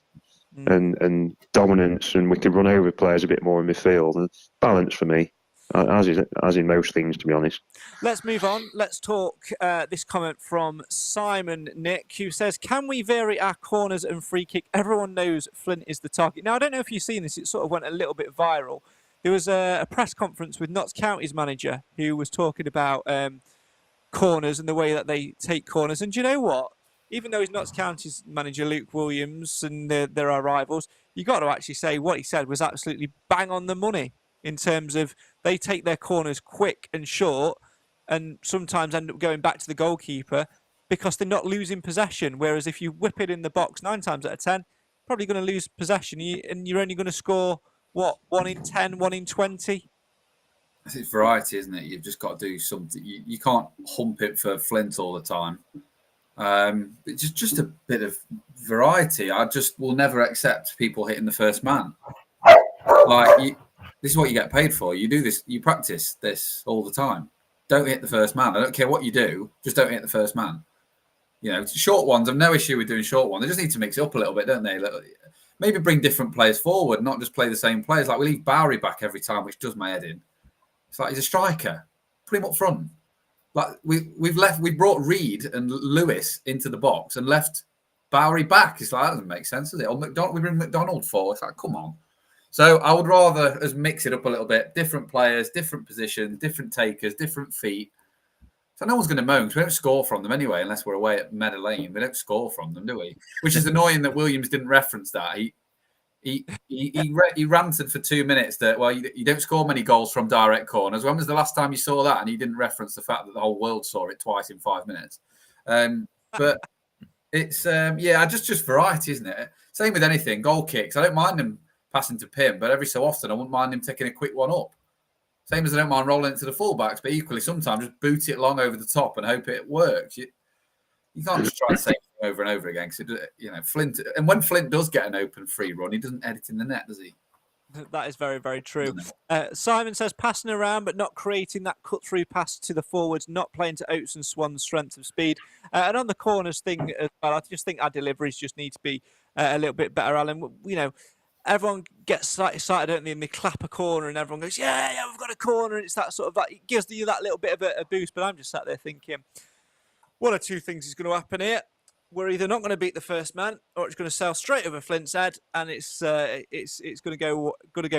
Speaker 4: and dominance, and we could run over players a bit more in midfield. And balance for me, as in most things, to be honest.
Speaker 1: Let's move on. Let's talk this comment from Simon Nick, who says, can we vary our corners and free kick? Everyone knows Flint is the target. Now, I don't know if you've seen this. It sort of went a little bit viral. There was a press conference with Notts County's manager who was talking about corners and the way that they take corners. And do you know what? Even though he's Notts County's manager, Luke Williams, and they're our rivals, you got to actually say what he said was absolutely bang on the money in terms of they take their corners quick and short and sometimes end up going back to the goalkeeper because they're not losing possession. Whereas if you whip it in the box 9 times out of 10, probably going to lose possession and you're only going to score what, 1 in 10, 1 in 20?
Speaker 2: It's variety, isn't it? You've just got to do something. You can't hump it for Flint all the time. It's just a bit of variety. I just will never accept people hitting the first man. This is what you get paid for. You do this, you practice this all the time. Don't hit the first man. I don't care what you do, just don't hit the first man. Short ones, I've no issue with doing short ones. They just need to mix it up a little bit, don't they? Maybe bring different players forward, not just play the same players. Like we leave Bowery back every time, which does my head in. It's like he's a striker. Put him up front. Like we brought Reed and Lewis into the box and left Bowery back. It's like that doesn't make sense, does it? Or we bring McDonald forward. It's like, come on. So I would rather us mix it up a little bit. Different players, different positions, different takers, different feet. So no one's going to moan because we don't score from them anyway, unless we're away at Meadow Lane. We don't score from them, do we? Which is annoying that Williams didn't reference that. He ranted for 2 minutes that, well, you don't score many goals from direct corners. When was the last time you saw that? And he didn't reference the fact that the whole world saw it twice in 5 minutes. But it's, just variety, isn't it? Same with anything. Goal kicks. I don't mind them passing to Pim, but every so often I wouldn't mind him taking a quick one up. Same as I don't mind rolling it to the fullbacks, but equally sometimes just boot it long over the top and hope it works. You can't just try the same thing over and over again because Flint. And when Flint does get an open free run, he doesn't edit in the net, does he?
Speaker 1: That is very, very true. Simon says passing around but not creating that cut-through pass to the forwards, not playing to Oates and Swan's strength of speed. And on the corners thing as well, I just think our deliveries just need to be a little bit better, Alan. Everyone gets excited, don't they? And they clap a corner and everyone goes, yeah, we've got a corner. And it's that sort of, it gives you that little bit of a boost. But I'm just sat there thinking, one of two things is going to happen here. We're either not going to beat the first man, or it's going to sail straight over Flint's head, and it's going to go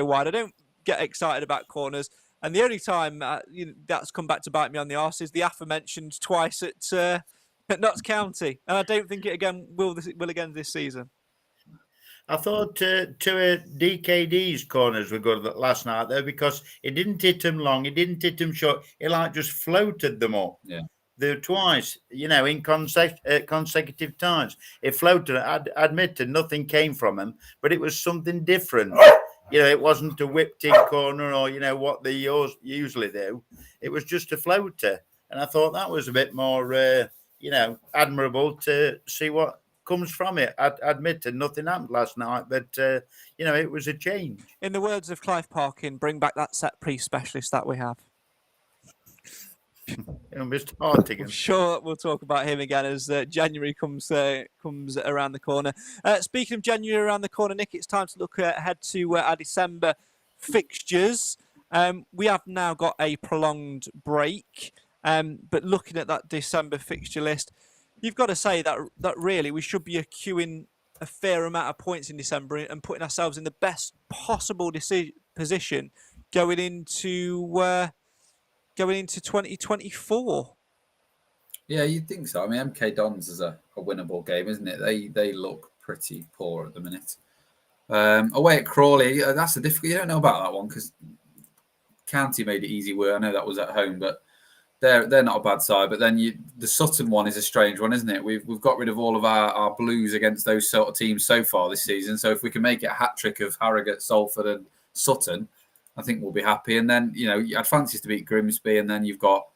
Speaker 1: wide. I don't get excited about corners, and the only time that's come back to bite me on the arse is the aforementioned twice at Notts County, and I don't think it again will again this season.
Speaker 3: I thought DKD's corners were good last night though, because it didn't hit them long, it didn't hit them short. It just floated them up. Yeah. There were twice, in consecutive times. It floated. I'd admitted nothing came from him, but it was something different. It wasn't a whipped-in corner or, what they usually do. It was just a floater. And I thought that was a bit more, admirable to see what comes from it. I admitted nothing happened last night, but, it was a change.
Speaker 1: In the words of Clive Parkin, bring back that set-piece specialist that we have.
Speaker 3: Mr. Hartigan.
Speaker 1: I'm sure we'll talk about him again as January comes around the corner. Speaking of January around the corner, Nick, it's time to look ahead to our December fixtures. We have now got a prolonged break, but looking at that December fixture list, you've got to say that really we should be accruing a fair amount of points in December and putting ourselves in the best possible position going into 2024.
Speaker 2: Yeah, you'd think so. I mean, MK Dons is a winnable game, isn't it? They look pretty poor at the minute. Away at Crawley, that's a difficult. You don't know about that one because County made it easy work. I know that was at home, but they're not a bad side. But then the Sutton one is a strange one, isn't it? We've got rid of all of our blues against those sort of teams so far this season. So if we can make it a hat trick of Harrogate, Salford, and Sutton, I think we'll be happy. And then, I'd fancy to beat Grimsby, and then you've got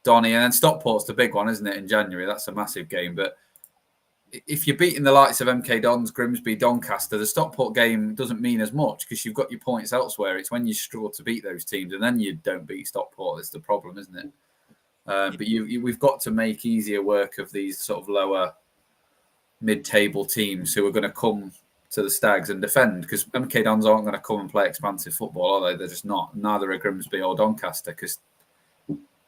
Speaker 2: Donny, and then Stockport's the big one, isn't it, in January? That's a massive game. But if you're beating the likes of MK Dons, Grimsby, Doncaster, the Stockport game doesn't mean as much because you've got your points elsewhere. It's when you struggle to beat those teams, and then you don't beat Stockport. That's the problem, isn't it? But we've got to make easier work of these sort of lower mid-table teams who are going to come to the Stags and defend, because MK Dons aren't going to come and play expansive football, are they? They're just not. Neither are Grimsby or Doncaster because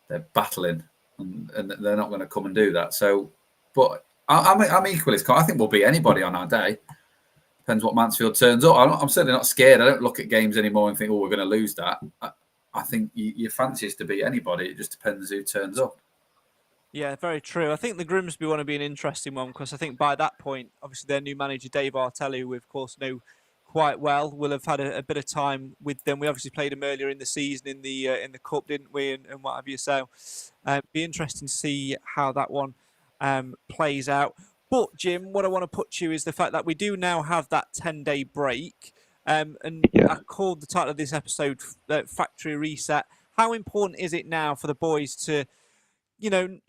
Speaker 2: they're battling and they're not going to come and do that. So, but I'm equally. I think we'll beat anybody on our day. Depends what Mansfield turns up. I'm certainly not scared. I don't look at games anymore and think, we're going to lose that. I think you fancy us to beat anybody. It just depends who turns up.
Speaker 1: Yeah, very true. I think the Grimsby one will be an interesting one because I think by that point, obviously their new manager, Dave Artelli, who we of course know quite well, will have had a bit of time with them. We obviously played them earlier in the season in the Cup, didn't we, and what have you. So be interesting to see how that one plays out. But, Jim, what I want to put to you is the fact that we do now have that 10-day break. And I called the title of this episode Factory Reset. How important is it now for the boys to,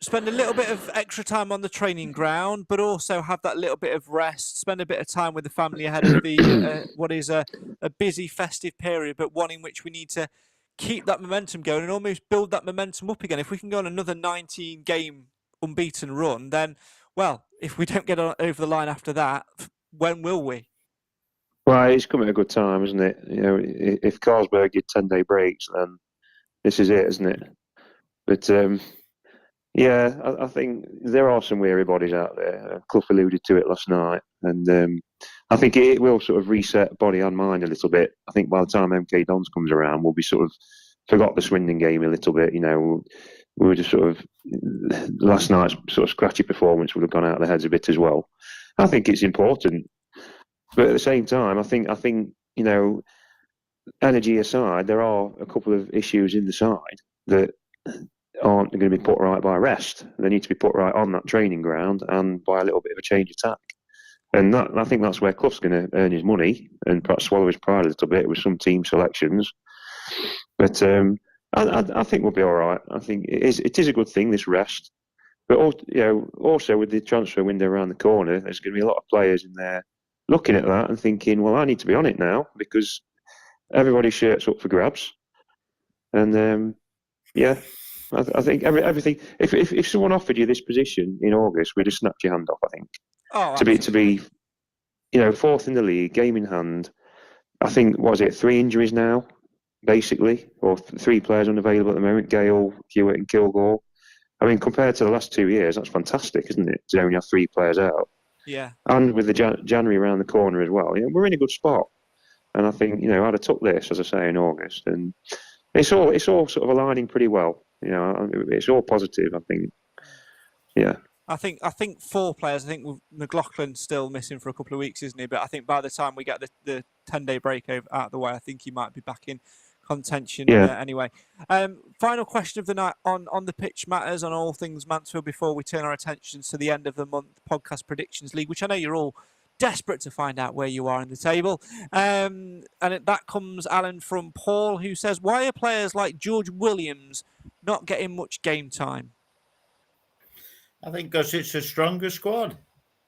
Speaker 1: spend a little bit of extra time on the training ground, but also have that little bit of rest, spend a bit of time with the family ahead of the what is a busy festive period, but one in which we need to keep that momentum going and almost build that momentum up again. If we can go on another 19-game unbeaten run, then, well, if we don't get over the line after that, when will we?
Speaker 4: Well, it's coming at a good time, isn't it? If Carlsberg did 10-day breaks, then this is it, isn't it? But I think there are some weary bodies out there. Clough alluded to it last night, and I think it will sort of reset body and mind a little bit. I think by the time MK Dons comes around, we'll be sort of forgot the Swindon game a little bit. We were just sort of last night's sort of scratchy performance would have gone out of the heads a bit as well. I think it's important, but at the same time, I think energy aside, there are a couple of issues in the side that aren't going to be put right by rest. They need to be put right on that training ground and by a little bit of a change of tack. And I think that's where Clough's going to earn his money and perhaps swallow his pride a little bit with some team selections. But I think we'll be all right. I think it is a good thing, this rest. But also with the transfer window around the corner, there's going to be a lot of players in there looking at that and thinking, well, I need to be on it now because everybody's shirt's up for grabs. And I think everything. If someone offered you this position in August, we'd have snapped your hand off. I think.
Speaker 1: Oh,
Speaker 4: to be, fourth in the league, game in hand. I think 3 injuries now, basically, or 3 players unavailable at the moment: Gale, Hewitt, and Kilgore. I mean, compared to the last 2 years, that's fantastic, isn't it? To only have 3 players out.
Speaker 1: Yeah.
Speaker 4: And with the January around the corner as well, we're in a good spot. And I think I'd have took this, as I say, in August, and it's all sort of aligning pretty well. It's all positive. I think. Yeah.
Speaker 1: I think 4 players. I think McLaughlin's still missing for a couple of weeks, isn't he? But I think by the time we get the 10-day break out of the way, I think he might be back in contention anyway. Final question of the night on the pitch matters, on all things Mansfield, before we turn our attentions to the end of the month podcast predictions league, which I know you're all desperate to find out where you are in the table. And that comes, Alan, from Paul, who says, why are players like George Williams not getting much game time?
Speaker 3: I think because it's a stronger squad.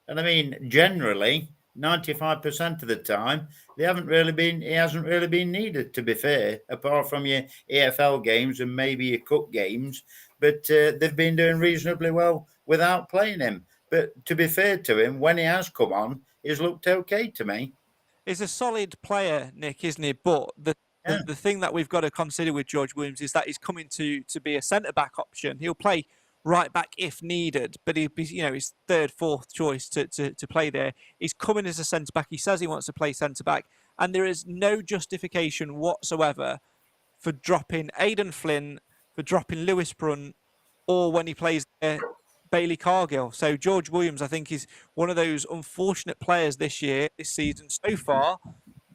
Speaker 3: And I mean, generally, 95% of the time, he hasn't really been needed, to be fair, apart from your EFL games and maybe your cup games. But they've been doing reasonably well without playing him. But to be fair to him, when he has come on, he's looked okay to me.
Speaker 1: He's a solid player, Nick, isn't he? But the thing that we've got to consider with George Williams is that he's coming to be a centre-back option. He'll play right back if needed, but he'd be, his third, fourth choice to play there. He's coming as a centre-back. He says he wants to play centre-back, and there is no justification whatsoever for dropping Aidan Flynn, for dropping Lewis Brunt, or when he plays there, Bailey Cargill. So George Williams, I think, is one of those unfortunate players this season so far,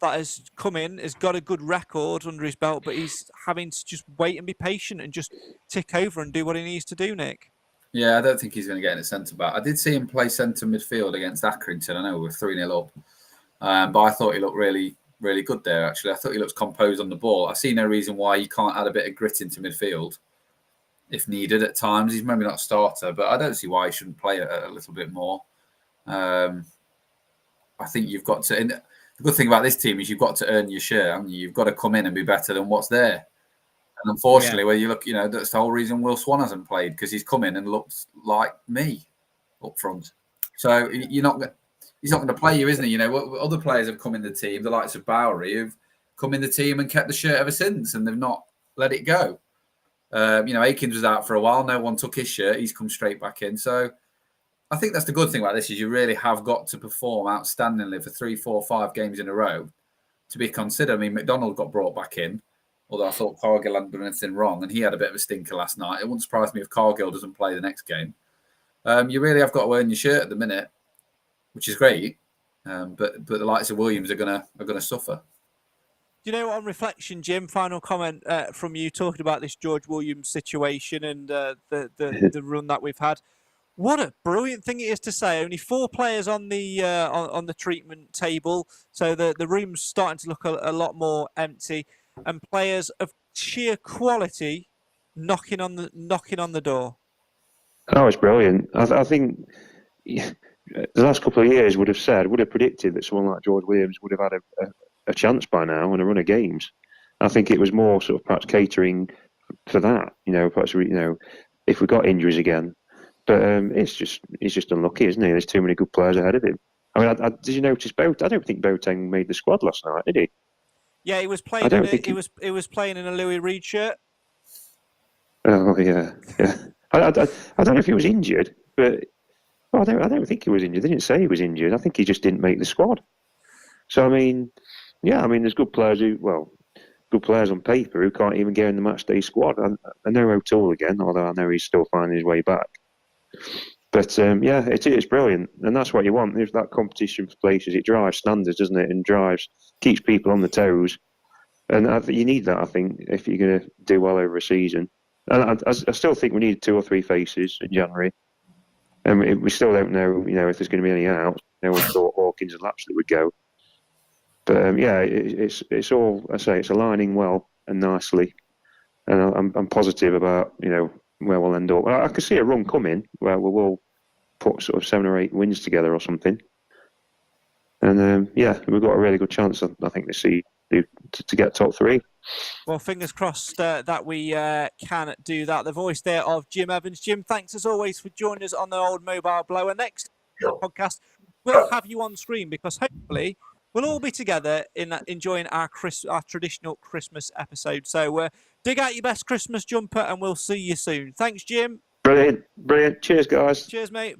Speaker 1: that has come in, has got a good record under his belt, but he's having to just wait and be patient and just tick over and do what he needs to do, Nick.
Speaker 2: Yeah, I don't think he's going to get in a centre-back. I did see him play centre midfield against Accrington. I know we're 3-0 up. But I thought he looked really, really good there, actually. I thought he looks composed on the ball. I see no reason why you can't add a bit of grit into midfield if needed at times. He's maybe not a starter, but I don't see why he shouldn't play a little bit more. I think you've got to... The good thing about this team is you've got to earn your share, haven't you? You've got to come in and be better than what's there. And unfortunately, where you look, that's the whole reason Will Swan hasn't played, because he's come in and looked like me up front. So he's not going to play you, isn't he? Other players have come in the team, the likes of Bowery, who've come in the team and kept the shirt ever since, and they've not let it go. Akins was out for a while. No one took his shirt. He's come straight back in. So I think that's the good thing about this, is you really have got to perform outstandingly for 3, 4, 5 games in a row to be considered. I mean, McDonald got brought back in, although I thought Cargill hadn't done anything wrong, and he had a bit of a stinker last night. It wouldn't surprise me if Cargill doesn't play the next game. You really have got to earn your shirt at the minute, which is great. But the likes of Williams are gonna suffer.
Speaker 1: On reflection, Jim, final comment from you talking about this George Williams situation and the run that we've had. What a brilliant thing it is to say. Only 4 players on the treatment table, so the room's starting to look a lot more empty, and players of sheer quality knocking on the door.
Speaker 4: Oh, it's brilliant. I think the last couple of years would have predicted that someone like George Williams would have had a chance by now and a run of games. I think it was more sort of perhaps catering for that. Perhaps if we got injuries again. But he's just unlucky, isn't he? There's too many good players ahead of him. I mean, did you notice Boateng? I don't think Boateng made the squad last night, did he?
Speaker 1: Yeah, he was playing. He was playing in a Louis Reed shirt.
Speaker 4: Oh yeah. I don't know if he was injured, but I don't think he was injured. They didn't say he was injured. I think he just didn't make the squad. So I mean, there's good players on paper who can't even get in the match day squad. I know O'Toole again, although I know he's still finding his way back. But it's brilliant, and that's what you want. There's that competition for places. It drives standards, doesn't it? And keeps people on the toes. And you need that, I think, if you're going to do well over a season. And I still think we need 2 or 3 faces in January. And we still don't know, if there's going to be any out. No one thought Hawkins and Lapsley would go. But it's all, I say, it's aligning well and nicely. And I'm positive about, where we'll end up. I could see a run coming where we'll put sort of 7 or 8 wins together or something. And we've got a really good chance, I think, this season to get top 3.
Speaker 1: Well, fingers crossed that we can do that. The voice there of Jim Evans. Jim, thanks as always for joining us on the old mobile blower. Next podcast, we'll have you on screen because hopefully we'll all be together enjoying our traditional Christmas episode. So dig out your best Christmas jumper and we'll see you soon. Thanks, Jim.
Speaker 4: Brilliant. Cheers, guys.
Speaker 1: Cheers, mate.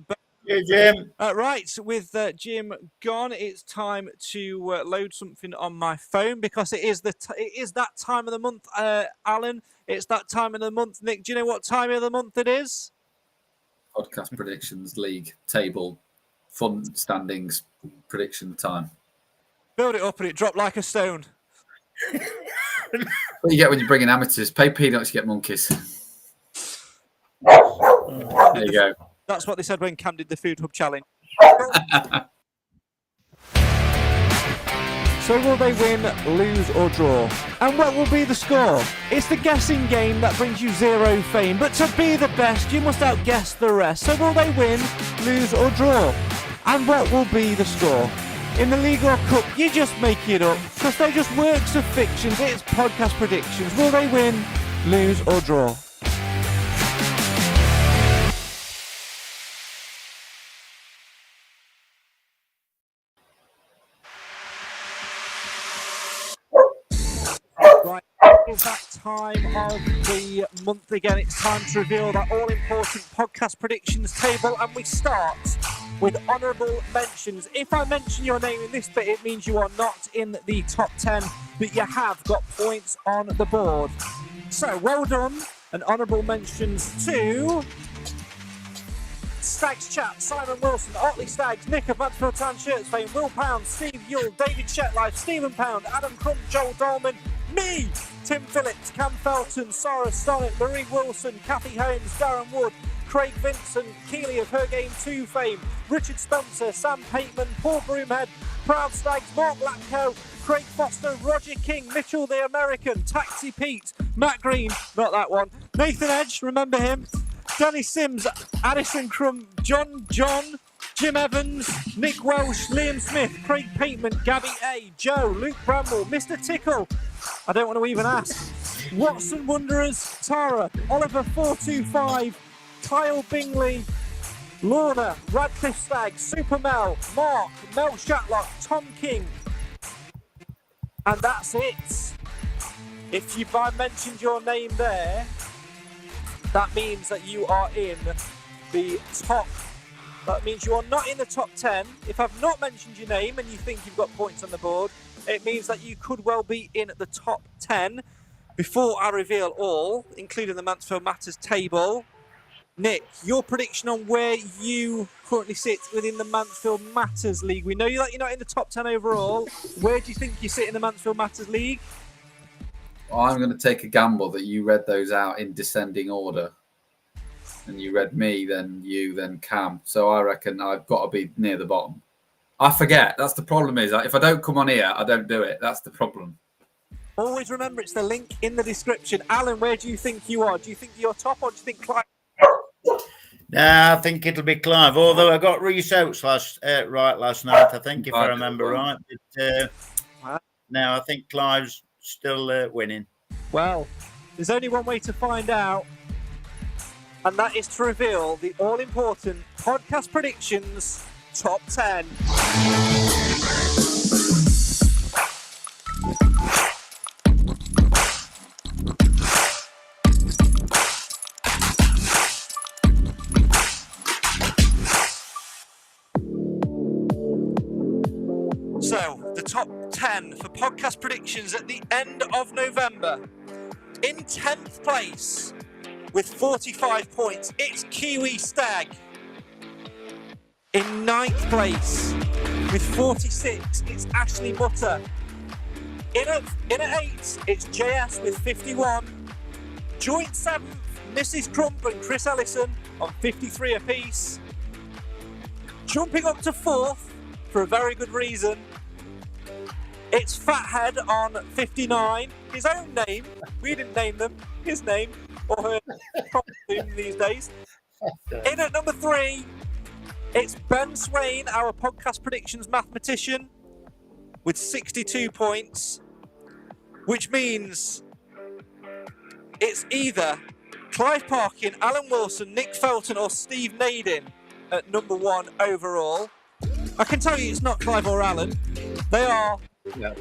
Speaker 3: Yeah, Jim.
Speaker 1: Right, with Jim gone, it's time to load something on my phone because it is that time of the month, Alan. It's that time of the month. Nick, do you know what time of the month it is?
Speaker 2: Podcast predictions, league table, fun standings, prediction time.
Speaker 1: Build it up and it dropped like a stone.
Speaker 2: What you get when you bring in amateurs? Pay peanuts, you get monkeys. There you go.
Speaker 1: That's what they said when Cam did the Food Hub Challenge. So will they win, lose or draw? And what will be the score? It's the guessing game that brings you 0 fame. But to be the best, you must outguess the rest. So will they win, lose or draw? And what will be the score? In the League or Cup, you just make it up. Because they're just works of fictions. It's podcast predictions. Will they win, lose or draw? Right, it's that time of the month again. It's time to reveal that all-important podcast predictions table, and we start with honourable mentions. If I mention your name in this bit, it means you are not in the top 10, but you have got points on the board. So, well done, and honourable mentions to Stags Chat, Simon Wilson, Otley Stags, Nick of Mansfield Town Shirts fame, Will Pound, Steve Yule, David Shetlife, Stephen Pound, Adam Crump, Joel Dolman, me, Tim Phillips, Cam Felton, Sarah Sonic, Marie Wilson, Kathy Holmes, Darren Wood, Craig Vincent, Keeley of Her Game 2 fame, Richard Spencer, Sam Pateman, Paul Broomhead, Proud Stags, Mark Latco, Craig Foster, Roger King, Mitchell the American, Taxi Pete, Matt Green, not that one, Nathan Edge, remember him, Danny Sims, Addison Crump, John, Jim Evans, Nick Welsh, Liam Smith, Craig Pateman, Gabby A, Joe, Luke Bramble, Mr. Tickle, I don't want to even ask, Watson Wanderers, Tara, Oliver 425, Kyle Bingley, Lorna, Radcliffe Stag, Super Mel, Mark, Mel Shatlock, Tom King. And that's it. If I mentioned your name there, that means that you are in the top. That means you are not in the top 10. If I've not mentioned your name and you think you've got points on the board, it means that you could well be in the top 10 before I reveal all, including the Mansfield Matters table. Nick, your prediction on where you currently sit within the Mansfield Matters League. We know that you're not in the top 10 overall. Where do you think you sit in the Mansfield Matters League?
Speaker 2: I'm going to take a gamble that you read those out in descending order. and you read me, then you, then Cam. So I reckon I've got to be near the bottom. I forget. That's the problem is if I don't come on here, I don't do it. That's the problem.
Speaker 1: Always remember, it's the link in the description. Alan, where do you think you are? Do you think you're top, or do you think Clive?
Speaker 3: Nah, I think it'll be Clive. Although I got Reece Oates last night, I think, if I remember right. But now I think Clive's still winning.
Speaker 1: Well, there's only one way to find out, and that is to reveal the all-important podcast predictions top 10. So, the top 10 for podcast predictions at the end of November. In 10th place, with 45 points, it's Kiwi Stag. In 9th place, with 46, it's Ashley Butter. In at 8, it's JS with 51. Joint 7th, Mrs. Crump and Chris Ellison on 53 apiece. Jumping up to 4th, for a very good reason, it's Fathead on 59. His own name. We didn't name them. His name or her probably these days. In at number 3, it's Ben Swain, our podcast predictions mathematician, with 62 points, which means it's either Clive Parkin, Alan Wilson, Nick Felton, or Steve Nadin at number 1 overall. I can tell you it's not Clive or Alan. They are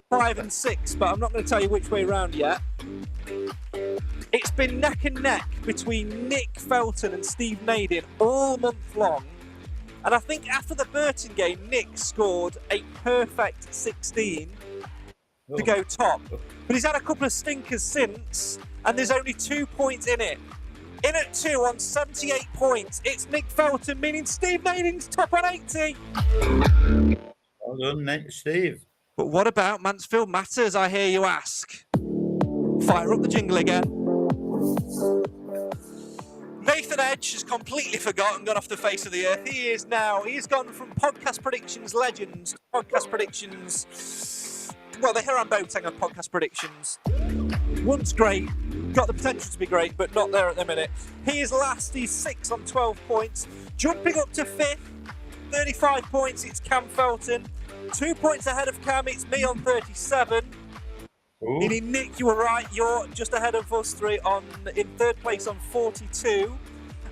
Speaker 1: 5 and 6, but I'm not going to tell you which way round yet. It's been neck and neck between Nick Felton and Steve Nadin all month long. And I think after the Burton game, Nick scored a perfect 16 to go top. But he's had a couple of stinkers since, and there's only 2 points in it. In at 2 on 78 points, it's Nick Felton, meaning Steve Nadin's top on 80.
Speaker 3: Well done, Nick, Steve.
Speaker 1: But what about Mansfield Matters, I hear you ask? Fire up the jingle again. Nathan Edge has completely forgotten, gone off the face of the earth. He's gone from podcast predictions legends to podcast predictions. Well, the Hiram Boateng of podcast predictions. Once great, got the potential to be great, but not there at the minute. He is last, he's 6 on 12 points. Jumping up to 5th, 35 points, it's Cam Felton. 2 points ahead of Cam, it's me on 37.
Speaker 3: Ooh.
Speaker 1: Meaning, Nick, you were right. You're just ahead of us three in 3rd place on 42.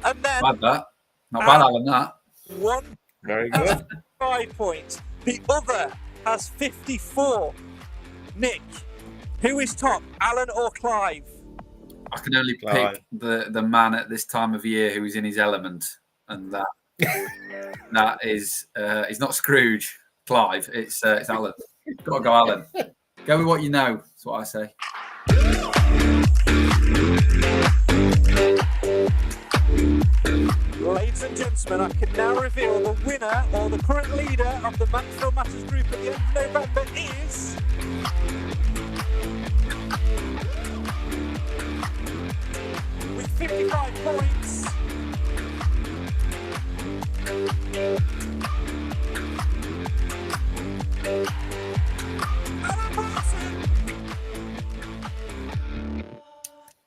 Speaker 1: And then...
Speaker 2: Not bad, Alan, that.
Speaker 1: One
Speaker 3: Very
Speaker 1: has
Speaker 3: good.
Speaker 1: 5 points. The other has 54. Nick, who is top, Alan or Clive?
Speaker 2: I can only pick the man at this time of year who is in his element. And that is... he's not Scrooge, Clive. It's Alan. Got to go, Alan. Go with what you know. That's what I say.
Speaker 1: Ladies and gentlemen, I can now reveal the winner or the current leader of the Mansfield Matters group at the end of November is... with 55 points...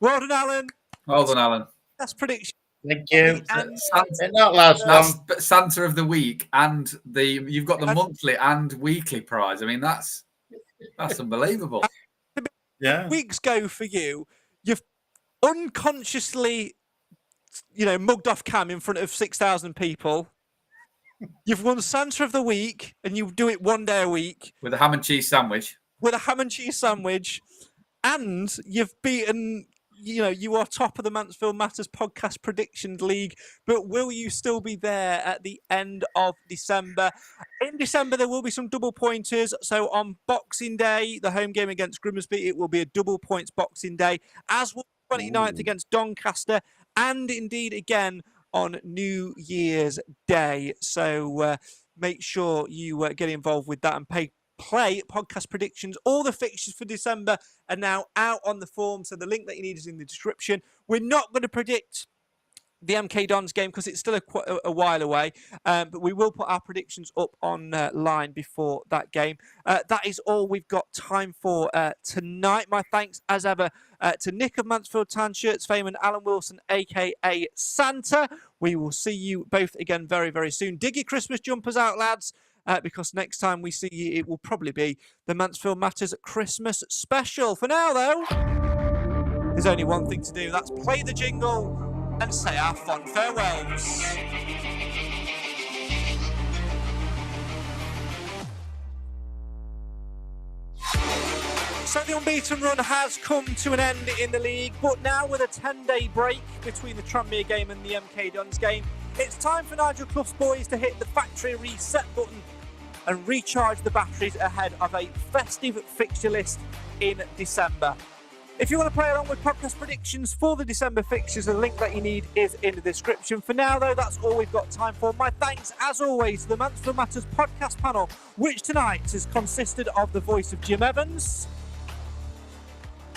Speaker 1: Well done, Alan.
Speaker 2: Well done, Alan.
Speaker 1: That's prediction.
Speaker 3: Thank you.
Speaker 1: And
Speaker 3: It not last long.
Speaker 2: That's Santa of the week, and you've got the monthly and weekly prize. I mean, that's unbelievable.
Speaker 3: Yeah.
Speaker 1: Weeks go for you. You've unconsciously, mugged off Cam in front of 6,000 people. You've won Santa of the week, and you do it 1 day a week
Speaker 2: With a ham and cheese sandwich.
Speaker 1: And you've beaten. You are top of the Mansfield Matters Podcast Predictions League, but will you still be there at the end of December? In December, there will be some double pointers. So on Boxing Day, the home game against Grimsby, it will be a double points Boxing Day, as will 29th against Doncaster, and indeed again on New Year's Day. So make sure you get involved with that and play podcast predictions. All the fixtures for December are now out on the form, so the link that you need is in the description. We're not going to predict the MK Dons game because it's still a while away, but we will put our predictions up online before that game. That is all we've got time for tonight. My thanks, as ever, to Nick of Mansfield Town Shirts fame and Alan Wilson, a.k.a. Santa. We will see you both again very, very soon. Dig your Christmas jumpers out, lads, because next time we see you, it will probably be the Mansfield Matters Christmas special. For now, though, there's only one thing to do. That's play the jingle and say our fond farewells. So the unbeaten run has come to an end in the league, but now with a 10-day break between the Tranmere game and the MK Dons game, it's time for Nigel Clough's boys to hit the factory reset button and recharge the batteries ahead of a festive fixture list in December. If you want to play along with podcast predictions for the December fixtures, the link that you need is in the description. For now, though, that's all we've got time for. My thanks, as always, to the Mansfield Matters podcast panel, which tonight has consisted of the voice of Jim Evans,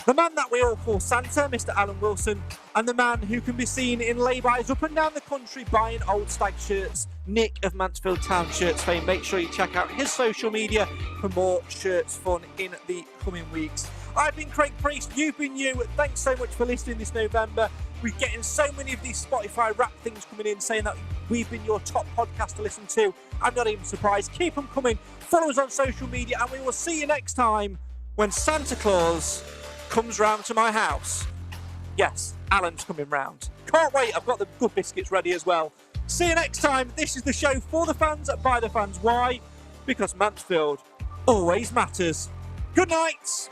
Speaker 1: the man that we all call Santa, Mr. Alan Wilson, and the man who can be seen in lay-bys up and down the country buying old Stag shirts, Nick of Mansfield Town Shirts fame. Make sure you check out his social media for more shirts fun in the coming weeks. I've been Craig Priest, you've been you. Thanks so much for listening this November. We're getting so many of these Spotify rap things coming in saying that we've been your top podcast to listen to. I'm not even surprised. Keep them coming. Follow us on social media, and we will see you next time when Santa Claus comes round to my house. Yes, Alan's coming round. Can't wait. I've got the good biscuits ready as well. See you next time. This is the show for the fans, by the fans. Why? Because Mansfield always matters. Good night.